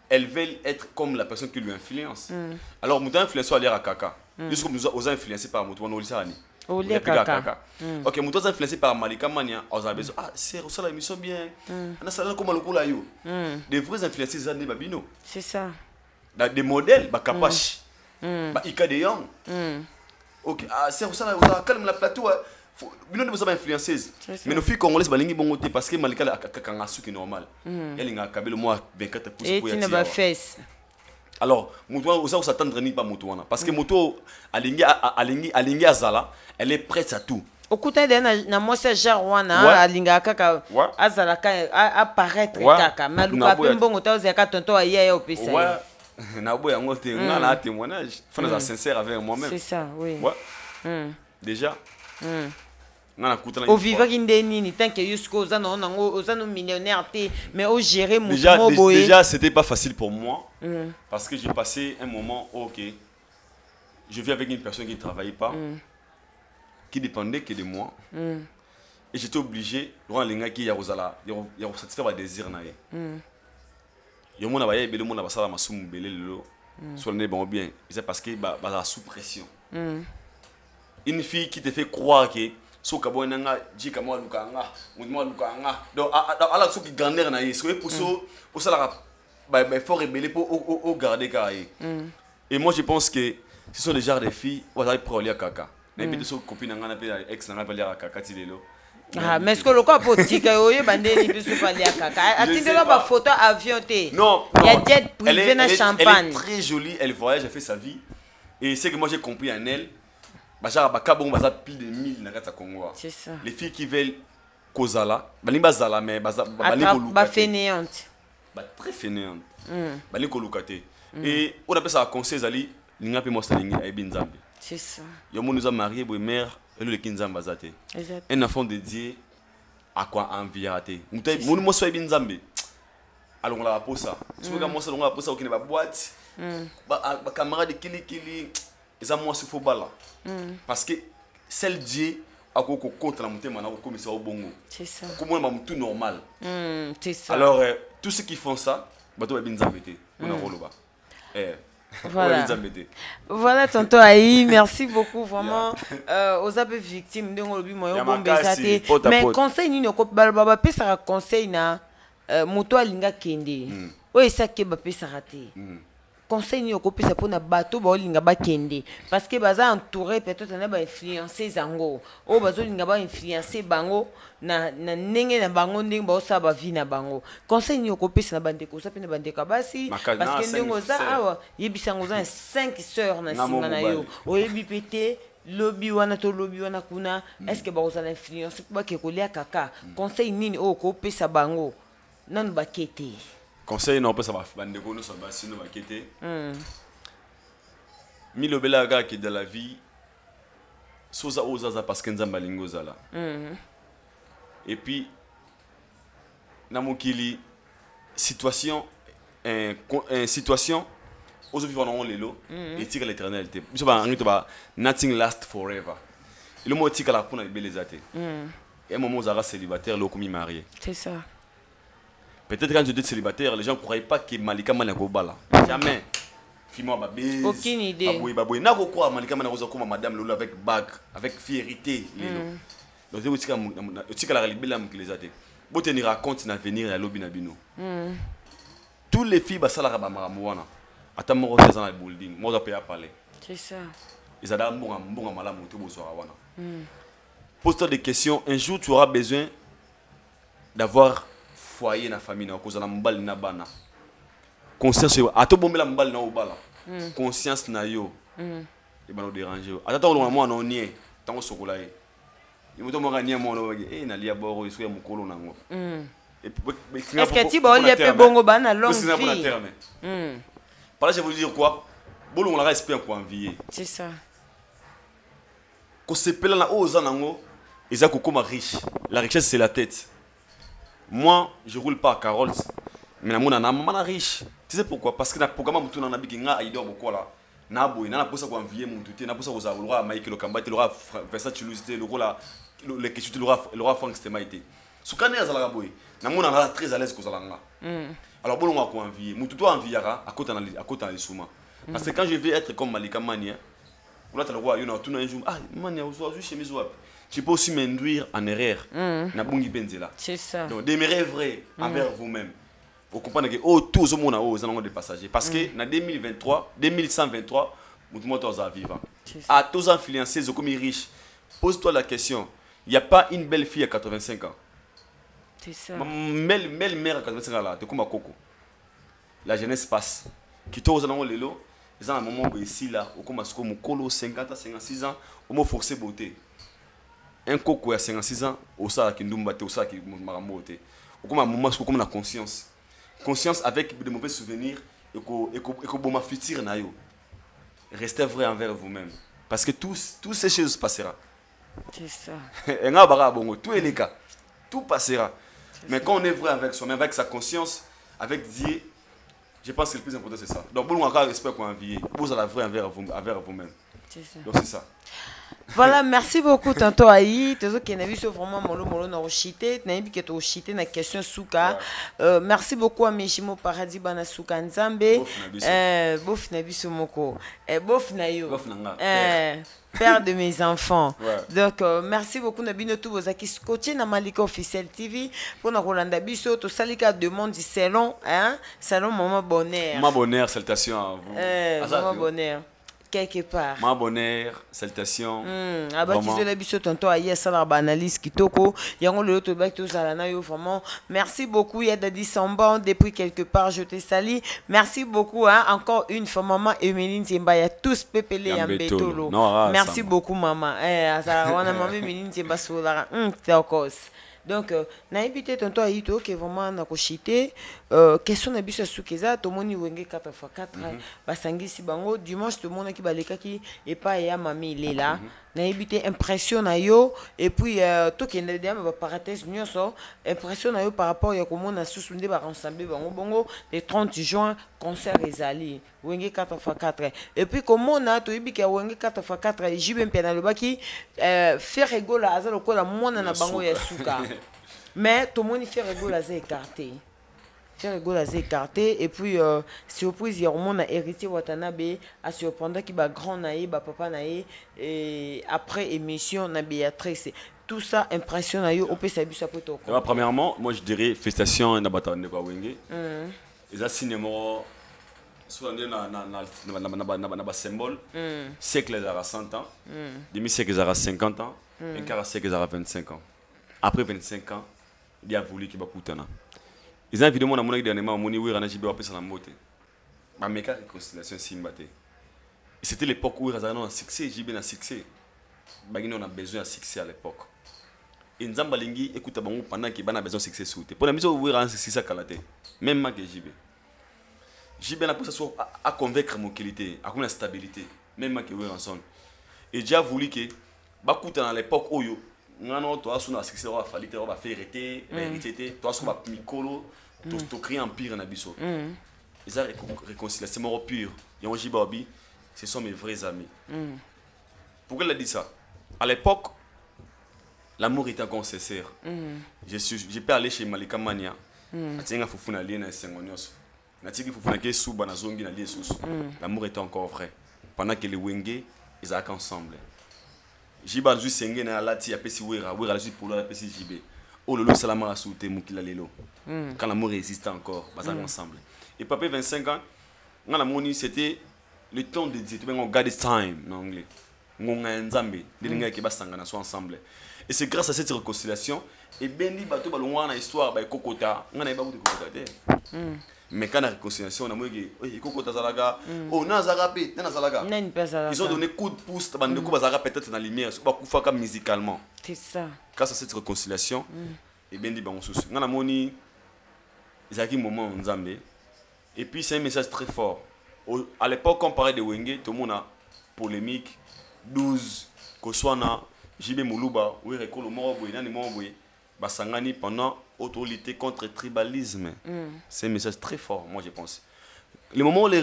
elles veulent être comme la personne qui lui influence. Alors, moto influencé à l'air à caca. Jusqu'à nous aux influencés par moto, on a ok, moto influencé par Malika Mania, on a besoin c'est ça la mission bien. On a ça comme le cola yo. Des vrais influencés ça des babino. C'est ça. Des modèles ba capache. Ba Ika de Young. Ok, c'est ça la calme la plateau. Bino de besoin influenceuse. Mais nos filles congolaises balingi bongo te parce que Malika la kanga suki normal. Elle nga kabelo moi 24 pouces pour ya. Et tu ne fesse. Alors, moto ça s'attendre ni pas moto wana parce que moto alingi azala, elle est prête à tout. Okuta de na mosa jarwana alinga kaka azala ka apparaître kaka maluka pimbongo ta ozeka tonto aye opesa. Ouais. Na boya ngote ngana témoignage, faut être sincère avec moi-même. C'est ça, oui. Ouais. Déjà. Au vivre nini tant que jusqu'aux aux millionnaires mais au gérer mon déjà c'était pas facile pour moi parce que j'ai passé un moment ok je vis avec une personne qui ne travaillait pas qui dépendait que de moi et j'étais obligé de linga qui yarozala ya satisfaire mes désirs na yo mona ba yebele mona basala masumu belé lelo soit ne bon bien c'est parce que ba sous pression une fille qui te fait croire que so kabo nanga jika mo lukanga mo lukanga donc ala so ki grandeur na yeso et pour so pour ça ba fort rebelle pour au garder carré et moi je pense que ce sont les genres de filles ou ça pour aller kaka na bi so copine nanga na pe ex nanga pe aller kaka ti lelo Ah, mais est-ce que le corps politique est bandé ni plus pas lié à caca. Attendez-là ma photo avion té. Non, il y a jet privé dans champagne. Elle est très jolie, elle voyage, elle fait sa vie. Et c'est que moi j'ai compris en elle. Bah genre bah kabon bah ça plus de 1000 na kata Congo. C'est ça. Les filles qui veulent kozala, bah ni bazala mais bah bah fainéante. Bah très fainéante. Bah ni kolukate. Et on appelle ça conseil zali, linga pe moi ça linga e binzambe. C'est ça. Yo mon nous a marié boy mère et le kinzamba zate. Un enfant dédié à quoi enviaté. Mon moi so e binzambe. Alors on la pour ça. Tu vois moi ça on la pour ça au ba boîte. Ba camarade kili ils ont moi ce faux bala. Parce que celle Dieu a beaucoup contre la montée maintenant comme ça au bongo. C'est ça. Comme on est tout normal. C'est ça. Alors tous ceux qui font ça, bah toi bien zambété. On a rôle bas. Voilà tonton Aïe, merci beaucoup vraiment aux abe victimes de ngolobi moyo bombezate. Mais conseil ni ko baba pesa conseil na moto alinga kende. Oyo sake ba pesa raté. Conseil ni ko pesa pona bato ba olinga ba kende parce que baza entouré peut-être na ba influencer zango. O bazo linga ba influencer bango na ndenge na bango ndenge ba osa ba vie na bango. Conseil ni ko pesa na bandeko sa pena bandeka basi parce que ndenge za awa yebisango za 5 sœurs na singa na yo. O yebi pété lobby wana to lobby wana kuna est-ce que ba osa na influence ba ke ko lia kaka. Conseil nini o ko pesa bango nanu ba kete. Conseil non pas ça va bande ko no so ba sino ba kete. Mi lo bela ga ki de la vie soza oza parce que nzamba lingo zala. Et puis na mokili situation situation aux vivre dans lelo et tire l'éternalité. Biso ba ngito ba nothing last forever. Le mot tika la pona belezate. Et un moment zara célibataire le komi marié. C'est ça. Peut-être quand j'étais célibataire, les gens ne croyaient pas que Malika Mane Kobala. Jamais. Fille-moi, ma bise. Aucune idée. Baboui. N'a pas quoi Malika Mane Kobala madame Lolo avec bague, avec fierté. Donc, tu sais la réalité, les athées. Bon, tu racontes l'avenir à l'obin abino. Tous les filles, bah ça la rabama mouana. Attends, moi, je suis dans le building. Moi, je peux parler. C'est ça. Ils ont un bon malam ou tout beau soir. Pose-toi des questions. Un jour, tu auras besoin d'avoir foyer na famille na kozala mbali na bana conscience yo ato bombela mbali na obala conscience na yo e bano déranger atata olonga mwana onie tango sokola ye imoto mo gania mwana oye na lia boro isu ya mukolo nango et puis est-ce que tu ba olia pe bongo bana longue vie par là je veux dire quoi bolonga la respect pour envier c'est ça ko sepela na oza nango eza kokoma riche la richesse c'est la tête. Moi, je roule pas à Carole, mais je suis riche. Tu sais pourquoi? Parce que le programme où on a dit que Aïdor Bokola, Nabo, n'a pas ça qu'on envier mon tout, n'a pas ça qu'on a le roi Mike le Kamba, le roi Versace Lusité, le roi le Keshuté, le roi Frank Stemaïté. Ce qu'on est à Zalaboy, n'a pas très à l'aise que Zalanga. Alors bon, on va envier. Mon tout enviera à côté dans les souma. Parce que quand je vais être comme Malika Mania, on a le roi, il y a tout un jour, ah Mania, vous avez chez mes ouaps. Tu peux aussi m'induire en erreur. C'est ça. Donc, demeurer vrai envers vous-même. Vous comprenez que tout le monde a aux des passagers. Parce que en 2123, nous sommes vivants. À tous influencés, comme riches, pose-toi la question. Il n'y a pas une belle fille à 85 ans. C'est ça. Belle mère à 85 ans là, c'est comme à Coco. La jeunesse passe. Qui te aux l'élo, ils ont un moment où ici là, au comme à 50 à 56 ans, on m'a forcé beauté. Un coco à 56 ans, au ça qui nous battait, au ça qui m'a ramoté. Au comme un moment, comme la conscience. Conscience avec de mauvais souvenirs et que bon ma futur na yo. Restez vrai envers vous-même. Parce que toutes ces choses passera. C'est ça. Et nga bara bongo, tout est les cas. Tout passera. Mais quand on est vrai avec soi-même, avec sa conscience, avec Dieu, je pense que le plus important c'est ça. Donc bon, on a respect qu'on envie. Vous allez vrai envers vous-même. C'est ça. Donc c'est ça. Voilà, merci beaucoup tonton Aïe. Tezo qui n'a vu vraiment molo na ochité, na ybi que to ochité na question souka. Merci beaucoup à Meshimo Paradis bana souka nzambe. Bof na biso moko. Bof na yo. Bof nanga. Père de mes enfants. Ouais. Donc merci beaucoup na bino tout vos akis coaché na Malika officiel TV pour na Rolanda biso to salika demande du salon hein, salon maman bonheur. Maman bonheur, salutations à vous. Maman bonheur. quelque part. Ma bonheur, salutations. Abakizola biso tonto aye sala ba analyse kitoko yango le to bak to sala na yo vraiment merci beaucoup ya Dadi Samban depuis quelque part je te salue merci beaucoup hein encore une fois maman Emeline Timba ya tous pepele ya Mbetolo merci beaucoup maman ça on a maman Emeline Timba sola t'okos. Donc, na évité tonto aito que vraiment na kochité question na biso sukeza to moni wenge 4x4 basangi si bango dimanche to mona ki baleka ki et pas ya mami lela na évité impression na yo et puis to kende dia ba parenthèse nyonso impression na yo par rapport ya komona susunde ba ensemble bango bongo le 30 juin concert ezali wenge 4x4 et puis komona to ibika wenge 4x4 jibe mpena lobaki faire rigola azalo ko la mona na bango ya suka. Mais tout le monde fait rigoler à écarté. Fait rigoler à écarté. Et puis, surprise, il y a un héritier Watanabe à surprendre qui va grand naïe, papa naïe. Et après émission, na Béatrice. Tout ça impressionne à eux. Au peut s'abuser à poto. Premièrement, moi je dirais félicitations à Nabatane de Wenge. Ils ont signé mon. Sur un symbole. Siècle ils aura 100 ans. Demi-siècle ils aura 50 ans. Un quart siècle ils aura 25 ans. Après 25 ans, il a voulu qu'il y ait beaucoup. Ils ont évidemment mon dernièrement mon oui rana jibe wapesa na mbote. Ba meka réconciliation simbate. C'était l'époque où ils avaient un succès, jibe na succès. Bagini on a besoin de succès à l'époque. Et nzamba lingi écoute bango pendant qu'il bana besoin de succès souté. Pour la mission oui rana succès kalate. Même ma que jibe. Jibe na pour ça soit à convaincre mon qualité, à la stabilité. Même ma que oui ensemble. Et déjà voulu que bakuta dans l'époque oyo non toi sur la succès va falloir te va faire hériter toi sur va mikolo to créer empire na biso ils a réconcilié c'est mort pur et on jibabi ce sont mes vrais amis pourquoi il a dit ça à l'époque l'amour était encore sincère j'ai pas aller chez Malika Mania atinga fufuna lié na sengonyoso na tiki fufuna ke suba na zongi na lié sous l'amour était encore vrai pendant que les wenge ils étaient ensemble. Jiba zu senge na lati ya pesi wera la suite pour la pesi jibe oh lolo salama a souté mukila lelo quand l'amour existe encore basa ensemble et papa 25 ans ngana moni c'était le temps de dire on God is time en anglais ngonga nzambe dilinga ke basanga na so ensemble et c'est grâce à cette réconciliation et bendi bato balongwa na histoire ba kokota ngana ba buti kokota te mais quand la réconciliation on a moyé kokota zalaga oh na zarape na zalaga ils ont donné coup de pouce bande ko bazara peut-être dans la lumière ba kufaka musicalement c'est ça grâce à cette réconciliation et bendi ba on souci ngana moni ezaki moment nzambe et puis c'est un message très fort à l'époque quand on parlait de Wenge tout le monde a polémique 12 Koswana Jibe Muluba oui rekolo moroboy nani moroboy basangani pendant autorité contre le tribalisme. C'est un message très fort, moi je pense. Le moment où les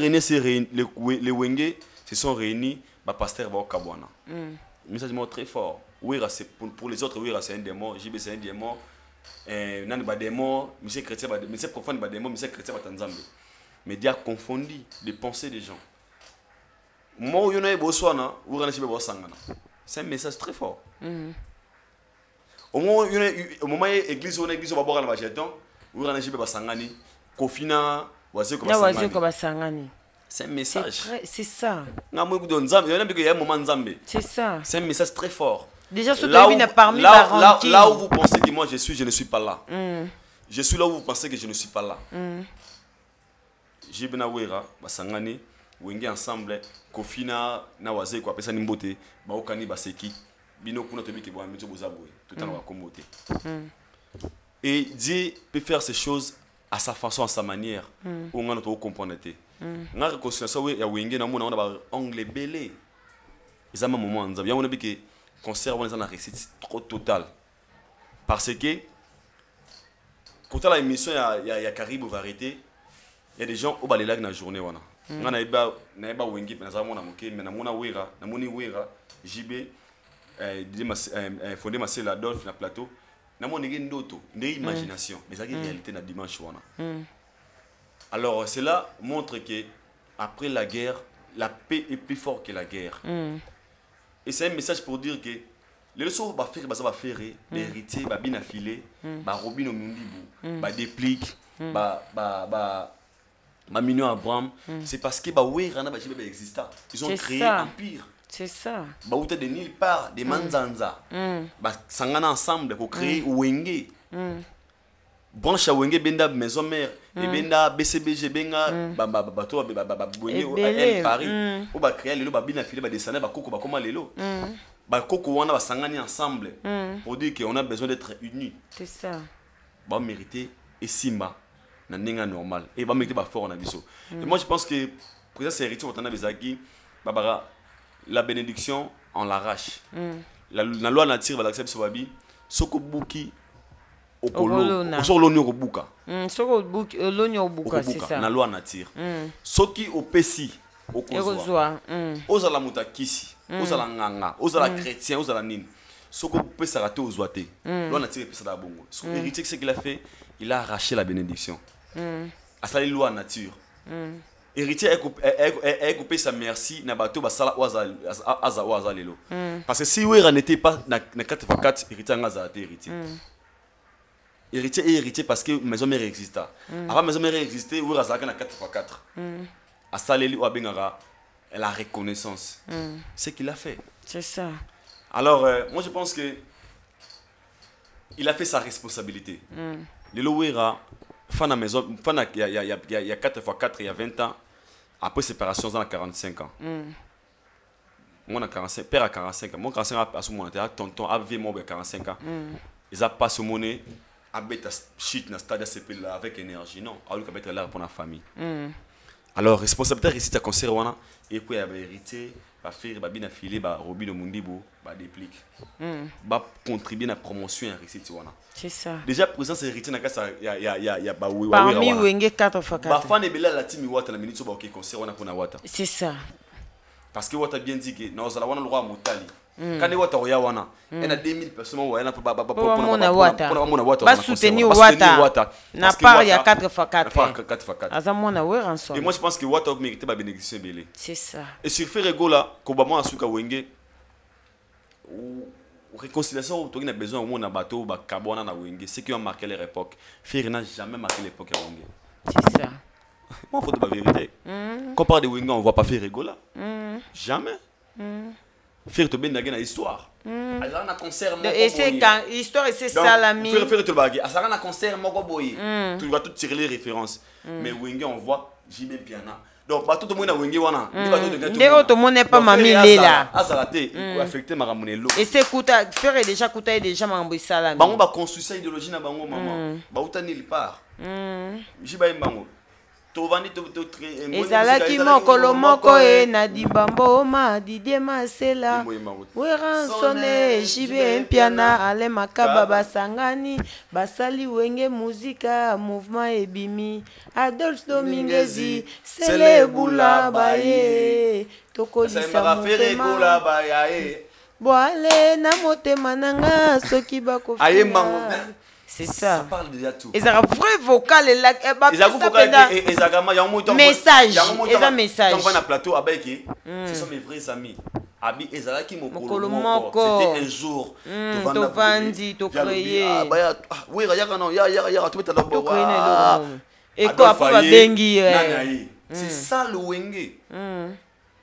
Wenge se sont réunis, le pasteur va au Kabwana. Un message très fort. Pour les autres, c'est un démon, JB c'est un démon, Nani ba démon, monsieur chrétien, monsieur profane ba démon, monsieur chrétien ba tanzambe. Mais Dieu a confondu les pensées des gens. Moi, il y a c'est un message très fort. Au moment où l'église va boire la jeton, où on a jibé basangani, kofina, wazé ko basangani. C'est un message. C'est ça. C'est ça. C'est un message très fort. Déjà, ce là où vous pensez que moi je suis, je ne suis pas là. Je suis là où vous pensez que je ne suis pas là. Jibé na wera basangani, wenge ensemble, kofina na wazé ko apesa nimbote, ba okani baseki. Bino kuna tobi ke bo ameto bozaboy tout en va commoter. Et Dieu peut faire ces choses à sa façon, à sa manière. On a notre comprendre. Na réconciliation ya wenge na mona on ba anglais belé. Ils ont un moment nzambe. Ya on a bi que concert on est en réussite trop total. Parce que quand la émission ya Caribou va arrêter, il y a des gens au balela na journée wana. Na iba wenge na za mona moké mais na mona wera, na moni wera JB fondé Marcel Adolphe na plateau na mon ndoto ndé imagination mais ça qui réalité na dimanche wana. Alors cela montre que après la guerre la paix est plus forte que la guerre. Et c'est un message pour dire que les leçons va faire l'héritier va bien affiler va robino mundibu va déplique va Mamino Abraham, c'est parce que ils ont créé un empire. C'est ça. Bauta de nulle part, des Manzanza. Sangana ensemble pour créer Wenge. Branche à Wenge benda maison mère et benda BCBG benga bato Paris. Ou ba créer lelo ba bina filé ba descendre ba koko ba comment lelo. Ba koko wana ba sangani ensemble pour dire qu'on a besoin d'être unis. C'est ça. Ba mériter et Simba na nenga normal et ba mériter ba fort na biso. Et moi je pense que président c'est héritier Watana Bezaki babara la bénédiction, on l'arrache. La loi nature va l'accepter sur Babi. Soko buki okolo. Soko l'onyo obuka. Soko buki l'onyo obuka, c'est ça. La loi nature. Soki opesi okozwa. Ozala mutakisi, ozala nganga, ozala chrétien, ozala nini. Soko pesa raté ozwate. Loi nature pesa da bongo. Son héritier ce qu'il a fait, il a arraché la bénédiction. À ça la loi nature. Héritier est coupé sa merci na bato basala oaza lelo parce que si Wera n'était pas na 4x4 héritier ngaza héritier héritier est héritier parce que maison mère existait avant maison mère existait Wera zaka na 4x4 asaleli o bengara la reconnaissance c'est qu'il a fait c'est ça alors moi je pense que il a fait sa responsabilité lelo Wera fin à maison fin il y a 4x4 il y a 20 ans après séparation dans 45 ans moi on a 45 père à 45 ans moi 45 ans à ce moment là tonton a vu moi 45 ans ils a pas ce monnaie à bête shit na stade CP là avec énergie non à lui mettre là pour la famille alors responsabilité ici ta concert wana et puis il y a hérité va faire ba bien affilé ba Robi de Mundibo ba déplique ba contribuer à la promotion en récit wana c'est ça déjà présent c'est héritier na kasa ya ba oui parmi Wenge 4x4 ba fan ebela la team wata la minute so ba OK concert wana pour na wata c'est ça parce que wata bien dit que na ozala wana le roi motali quand wata oya wana et na 2000 personnes wana pour ba soutenir wata na part ya 4x4 azamona we ransom et moi je pense que wata mérite ba bénédiction belé c'est ça et sur faire regola ko ba mo asuka Wenge réconciliation où tu as besoin au monde bateau ba kabona na Wenge c'est qui ont marqué leur époque faire n'a jamais marqué l'époque à Wenge c'est ça moi faut de la vérité quand on parle de Wenge on voit pas faire regola jamais faire te bien dans histoire alors na concert et c'est quand histoire c'est ça l'ami faire te baguer à ça na concert moko boy tu vas tout tirer les références mais Wenge on voit JB Piana donc bateau to mona Wenge wana ndeko to mona pas mami lela azalate ko affecter maramunelo et c'est kuta faire déjà kuta déjà mambo salami bango ba construire sa idéologie na bango maman ba utani il part jiba imbango to vandi to ezalaki mokolo moko e na dibambo ma didie masela Wera sone jibe mpiana ale makaba basangani basali Wenge muzika mouvement ebimi Adolphe Dominguezi selebula baye tokolisa motema boale na motema nanga soki bakofia c'est ça. Ça parle déjà tout. Et ça vrai vocal et là message. Et ça message. Quand on va à plateau avec ce sont mes vrais amis. Abi ezalaki mokolo moko. C'était un jour. To vandi to créer. Oui, ya tu mets to créer. Et quoi après va bengi. C'est ça le Wenge.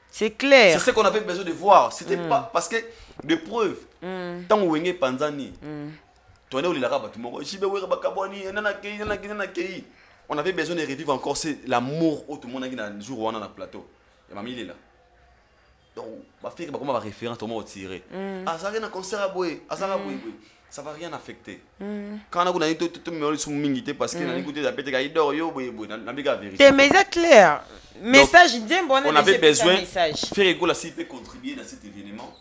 C'est clair. C'est ce qu'on avait besoin de voir. C'était pas parce que de preuves. Tant Wenge Panzani. On avait besoin de revivre encore l'amour où tout le monde a dit un jour où on est dans le plateau. Et mamie il est là. Donc, ma fille, comment va référence, tout le monde tiré. Ah, ça rien à concert à Boé. Ah, ça va Boé. Ça va rien affecter. Quand on a dit tout le monde sont mingité parce qu'on a écouté la bête qui dort yo Boé Boé. On a bien vérifié. C'est mais c'est clair. Message dit bon. On avait besoin faire école s'il peut contribuer dans cet événement.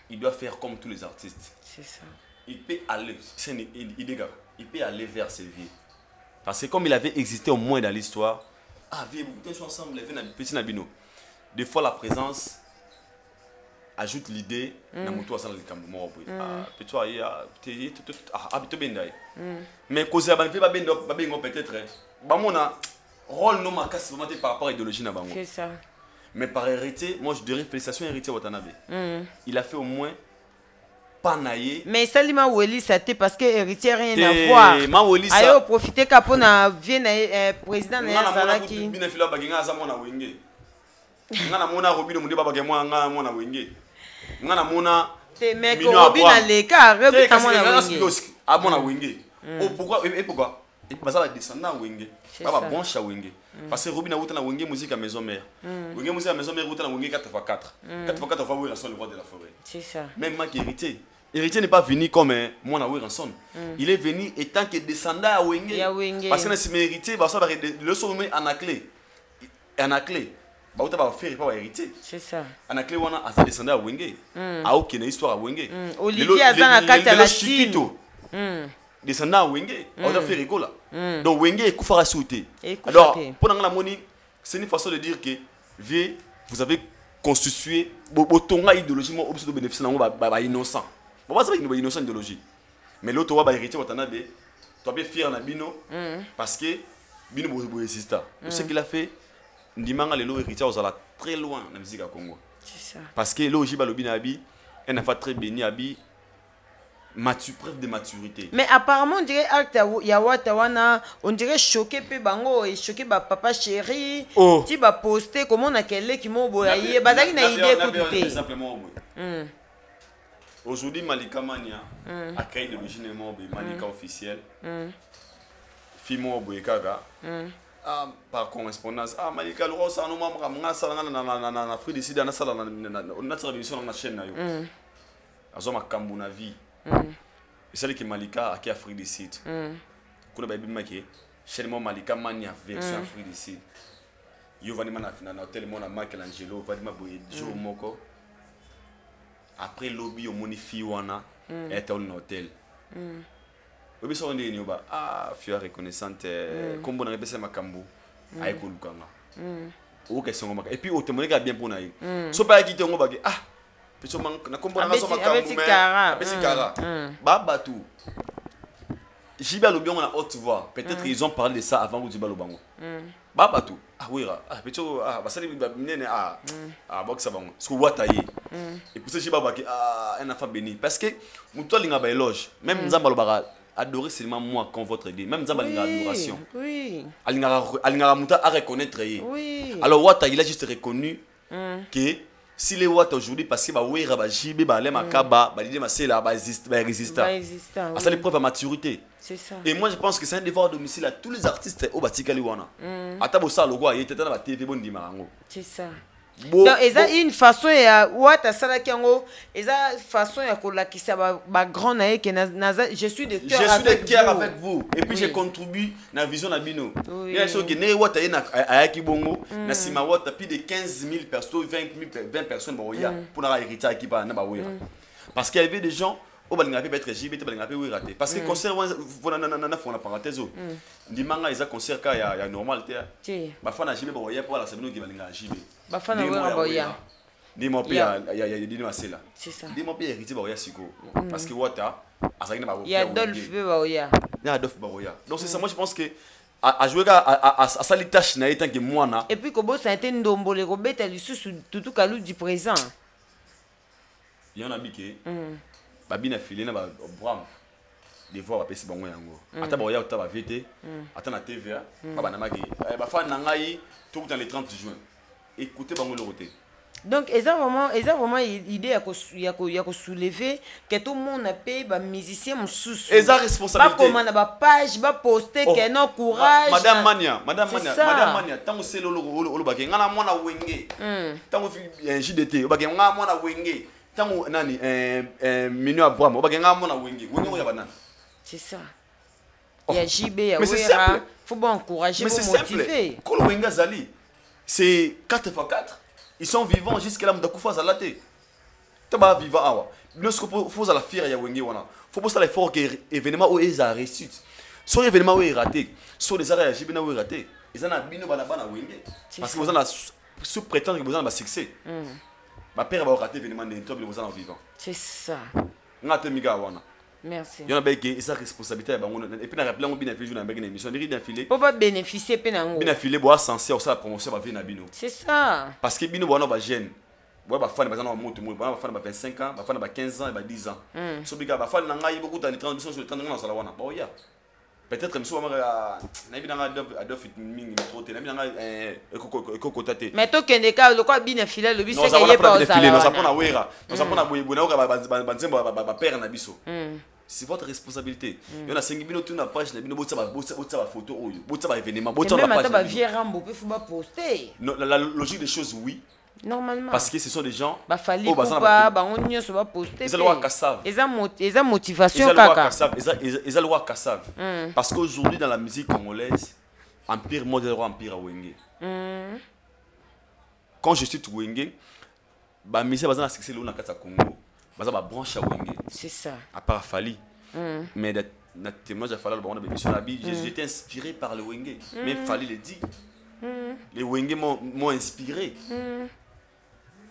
Il doit faire comme tous les artistes. C'est ça. Il peut aller, il peut aller vers ses vies. Parce que comme il avait existé au moins dans l'histoire, ensemble, des fois la présence ajoute l'idée mais cause peut-être rôle non par rapport à l'idéologie. C'est ça. Mais par hérité, moi je dirais félicitations héritier Watanabe. Il a fait au moins panaye. Mais Salima Weli, ça t'est parce que héritier rien à voir. Ma Weli ça. Ayo profiter quand on a vienne président na Zalaki. Bina fila baginga za mona wenge. Ngana mona Robino mundi baba gemwa nga mona wenge. Ngana mona te mec Robina leka rebi ta mona wenge. A mona wenge. Oh pourquoi et pourquoi? Et parce que descendant wenge. Baba bon cha wenge. Parce que Robina wuta na wenge musique à maison mère. Wenge musique à maison mère wuta na wenge 4x4. 4x4 fois oui le roi de la forêt. C'est ça. Même ma héritier. Héritier n'est pas venu comme moi na Ranson. Il est venu étant que descendant à Wenge. Parce que si mes héritiers bah ça va le sommet en clé. En clé. Bah tu vas faire pas héritier. C'est ça. En clé on a descendant à Wenge. A aucune histoire à Wenge. Olivier Azana kata la Chipito. Descendant à Wenge, on va faire école là. Donc Wenge est koufara souté. Alors pour la moni, c'est une façon de dire que vous avez constitué botonga idéologiquement obsédé de bénéficier na innocent. Bon, c'est une innocente idéologie. Mais l'autre, va hériter, tu bien fier na bino parce que bino bo résista. Ce qu'il a fait, ndimanga lelo héritier aux très loin dans la musique à Congo. C'est ça. Parce que là ojiba lobina abi, elle n'a pas très béni abi preuve de maturité. Mais apparemment on dirait acte Yawata wana, on dirait choqué pe bango et choqué ba papa chéri. Tu vas poster comment on a quel qui m'a boyé, bazaki na idée écouter. Simplement aujourd'hui, Malika Mania a créé de l'origine Malika officiel. Fimo Boykaga. Par correspondance. Malika, le roi, ça nous a fruit d'ici dans la salle. On a télévision dans la chaîne. On a Kambu na vie. Et c'est que Malika a créé fruit d'ici. Quand on a dit chaîne Malika Mania version fruit d'ici. Yo va na final hôtel mon Michelangelo va boye jour moko. Après lobby au monifi wana est dans l'hôtel. Obi so ndeni oba fia reconnaissante comme on a bessé makambu ay ko lukanga. O question ngoma et puis o témoigner bien pour naï. So pas quitter ngoba ke petit man na comme on a so makambu mais abesi kara. Baba tout. Jiba lobby on a haute voix. Peut-être ils ont parlé de ça avant ou Jiba lobango. Baba tout. Oui petit basali nene boxa bango. Ce que wataye. Et pour ça Jiba ba ke un enfant béni parce que muto linga ba éloge même nzamba lobara adorer seulement moi quand votre dit même nzamba linga adoration. Oui. Alinga muta à reconnaître. Oui. Alors wata il a juste reconnu que si les wata aujourd'hui parce que ba wera ba jibe ba le makaba ba dide masela ba résistant. Ça les preuve à maturité. C'est ça. Et moi je pense que c'est un devoir domicile à tous les artistes au Batikali wana. Atabo ça le roi il était dans la TV bon dimango. C'est ça. Donc eza une façon ya wata sala kiango eza façon ya kolakisa ba grand na que je suis de cœur avec vous et puis je contribue na vision na bino. Il y a chose que ne wata ina ayaki bongo na sima wata plus de 15 000 personnes 20 personnes boya pour na hériter équipe na ba wera. Parce qu'il y avait des gens au balinga peut être JB te balinga peut raté parce que concert na fona parenthèse ndimanga eza concert ka ya normal te ba fana JB boya pour la semaine qui balinga JB ba fana boya ndimo pe ya dino asela c'est ça ndimo pe héritier boya siko parce que wata azaki na ba il y a Adolphe boya il y a Adolphe boya donc c'est ça moi je pense que à jouer à sali tâche na étant que moi na et puis kobo ça a été ndombole ko beta lisusu tutu kalu du présent il y en a biké babina filé na ba bram des fois ba pesi bango yango ata ba ya ata ba VT ata na TVA baba na magi ba fa na ngai tout dans le 30 juin écoutez bango le côté donc eza vraiment idée ya ko soulever que tout le monde a payé ba musicien mususu eza responsabilité ba comment na ba page ba poster que non courage madame Mania tango selo lo ba ke ngana mona wenge tango JDT ba ke ngana mona wenge tango nani Minu Abraham obakenga mona wenge ya banana c'est ça il y a JB ya wera faut bon encourager pour motiver ko wenga zali c'est 4x4 ils sont vivants jusqu'à la mutakufa zalate taba vivant awa lorsque faut la fier ya wenge wana faut poser l'effort que événement où ils a réussite sur événement où il raté sur les arrêts JB na où raté ils en a bino bana wenge parce que vous en a sous prétendre que vous en a succès ma père va rater événement de top les en vivant c'est ça ngate miga wana merci il y en a qui sa responsabilité et puis na rappeler on bien filé na une émission de rien filé pour pas bénéficier penango bien filé bois censé ça promotion va venir na bino c'est ça parce que bino bono ba jeune Ouais, bah fan, bah ça, bah fan, bah 25 ans, bah fan, bah 15 ans et bah 10 ans. So bika, bah fan, n'anga beaucoup de 30 sur le 30 ans, ça la wana. Bah yeah. Peut-être que moi, n'abi n'anga Adolphe mingi trop, n'abi n'anga Eko Tate. Mais toi, qu'un des cas, le quoi bien filé, le bis c'est qu'il y a pas pas au salon. Non, ça prend à Wera. Non, ça prend à Wera, bah père na biso. C'est votre responsabilité. Il y en a 5 minutes sur la page, il y a une photo, il y a un événement. Et même à ta vie Rambo, il faut pas poster. La logique des choses, oui. Normalement. Parce que ce sont des gens. Bah fallait pas, bah on n'y se va poster. Ils ont le kassav. Ils ont motivation kaka. Ils ont le kassav. Parce qu'aujourd'hui dans la musique congolaise, empire modèle empire à Wenge. Quand je suis Wenge, bah musique bazana succès là dans Congo. Bazana branche à Wenge. C'est ça. À part Fali. Mais moi j'ai fallu on a béni sur la vie, j'étais inspiré par le Wenge. Mais Fali le dit. Les Wenge m'ont inspiré.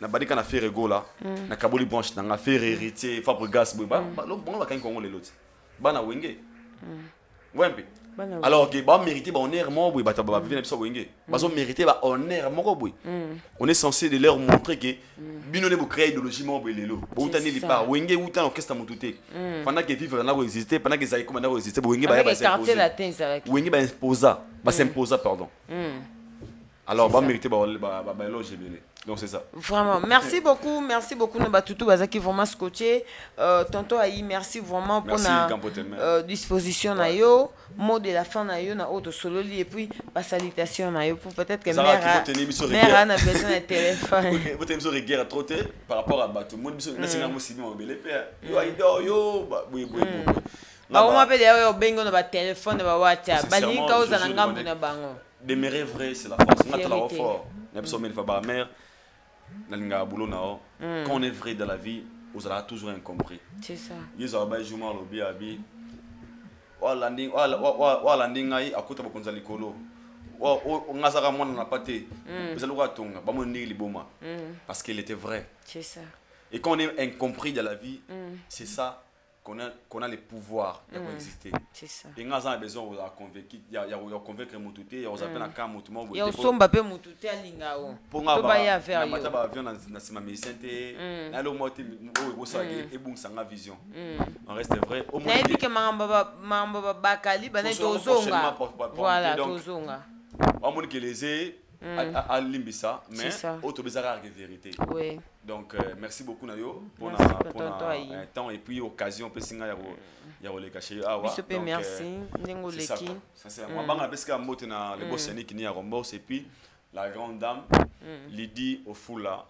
Na badi kana fait rego là na kaboli branche na fait héritier Fabregas ba lo bon ba kan Congo les l'autre ba na Wenge wempe alors que ba mériter ba honneur mo boy ba vivre na biso Wenge ba so mériter ba honneur mo boy on est censé de leur montrer que bino ne bo créer idéologie mo boy lelo bo utani li par Wenge utan orchestre motuté pendant que vivre na exister pendant que zaiko na exister Wenge ba s'imposer Wenge ba imposa ba s'imposa pardon alors ba mériter ba éloge bien. Donc c'est ça. Vraiment, merci beaucoup Nabatutu Bazaki vraiment scotché. Tonton Aïe, merci vraiment pour la disposition na yo, mot de la fin na yo na auto solo et puis la salutation na yo pour peut-être que mère a besoin de téléphone. Vous avez besoin de guerre trop par rapport à Batou. Moi je suis là aussi mon bel père. Yo oui. Ba on m'appelle yo bengo na ba téléphone na ba WhatsApp. Bali ka oza na ngambu na bango. Demeurer vrai, c'est la force. On a la fort. Il y a besoin de faire ba mère. Quand on est vrai dans la vie, vous allez toujours incompris. C'est ça. Ils ont baillé jument lobby abi. Wa landing ai akuta bokonza likolo. Wa ngazaka mwana na pate. Vous allez voir tonga, ba moni liboma. Parce qu'il était vrai. C'est ça. Et quand on est incompris dans la vie, c'est ça qu'on a le pouvoir d'exister. C'est ça. Et ngazan a besoin de convaincre, il y a convaincre mututé, il y a appelle un cas mutumo. Il y a somba pe mututé alingao. Pour nga ba mata ba avion na sima médecinte, na lo moti o ça et bon sanga vision. On reste vrai au moins. Na dit que mamba bakali bana tozonga. Voilà, tozonga. On montre que les à limbisa mais autre bizarre vérité. Oui. Donc merci beaucoup Nayo pour un temps et puis occasion peut singa ya le cacher awa. Merci Ndengoleki. C'est moi banga parce que mbote na le boss ni ya Rombos et puis la grande dame Lydie Ofula.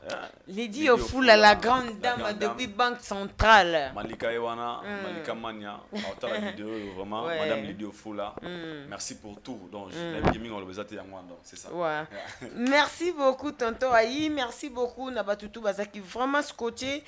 Lydie Ofula, la grande dame depuis Banque Centrale. Malika Ewana, Malika Mania, autant la vidéo vraiment, Madame Lydie Ofula. Merci pour tout. Donc la gaming on le besoin de moi donc c'est ça. Ouais. Merci beaucoup tonton Aïe, merci beaucoup Nabatutu Bazaki vraiment scotché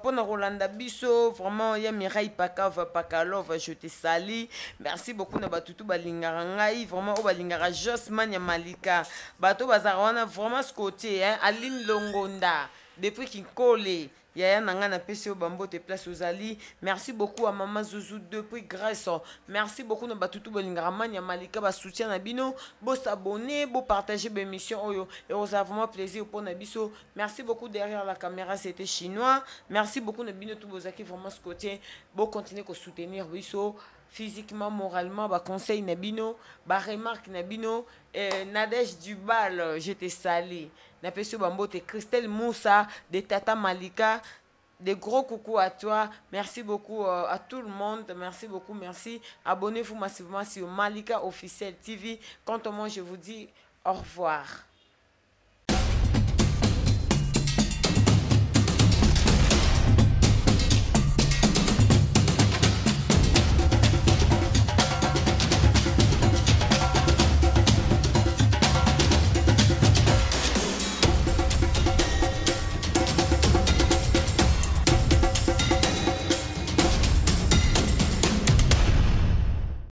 pour na Rolanda Biso, vraiment ya Mirai Pakava Pakalov, je te salue. Merci beaucoup Nabatutu Balingarangai, vraiment au Balingara Josman ya Malika. Bato Bazarawana vraiment côté hein Aline Longonda depuis Kinkole Yaya Nangana PCO Bambo te place aux Ali. Merci beaucoup à Maman Zouzou depuis Grèce. Merci beaucoup na Batutu Bolingraman ya Malika ba soutien na bino, bo s'abonner, bo partager l'émission oyo et on a vraiment plaisir pour na biso. Merci beaucoup derrière la caméra c'était chinois. Merci beaucoup na bino tout bozaki vraiment ce côté, bo continuer ko soutenir biso physiquement, moralement, bah conseil nabino, bah remarque nabino, Nadège Dubal, je te salue. N'appelle Bambote, Christelle Moussa, de Tata Malika, des gros coucou à toi. Merci beaucoup à tout le monde. Merci beaucoup, merci. Abonnez-vous massivement sur Malika Officiel TV. Quant à moi, je vous dis au revoir.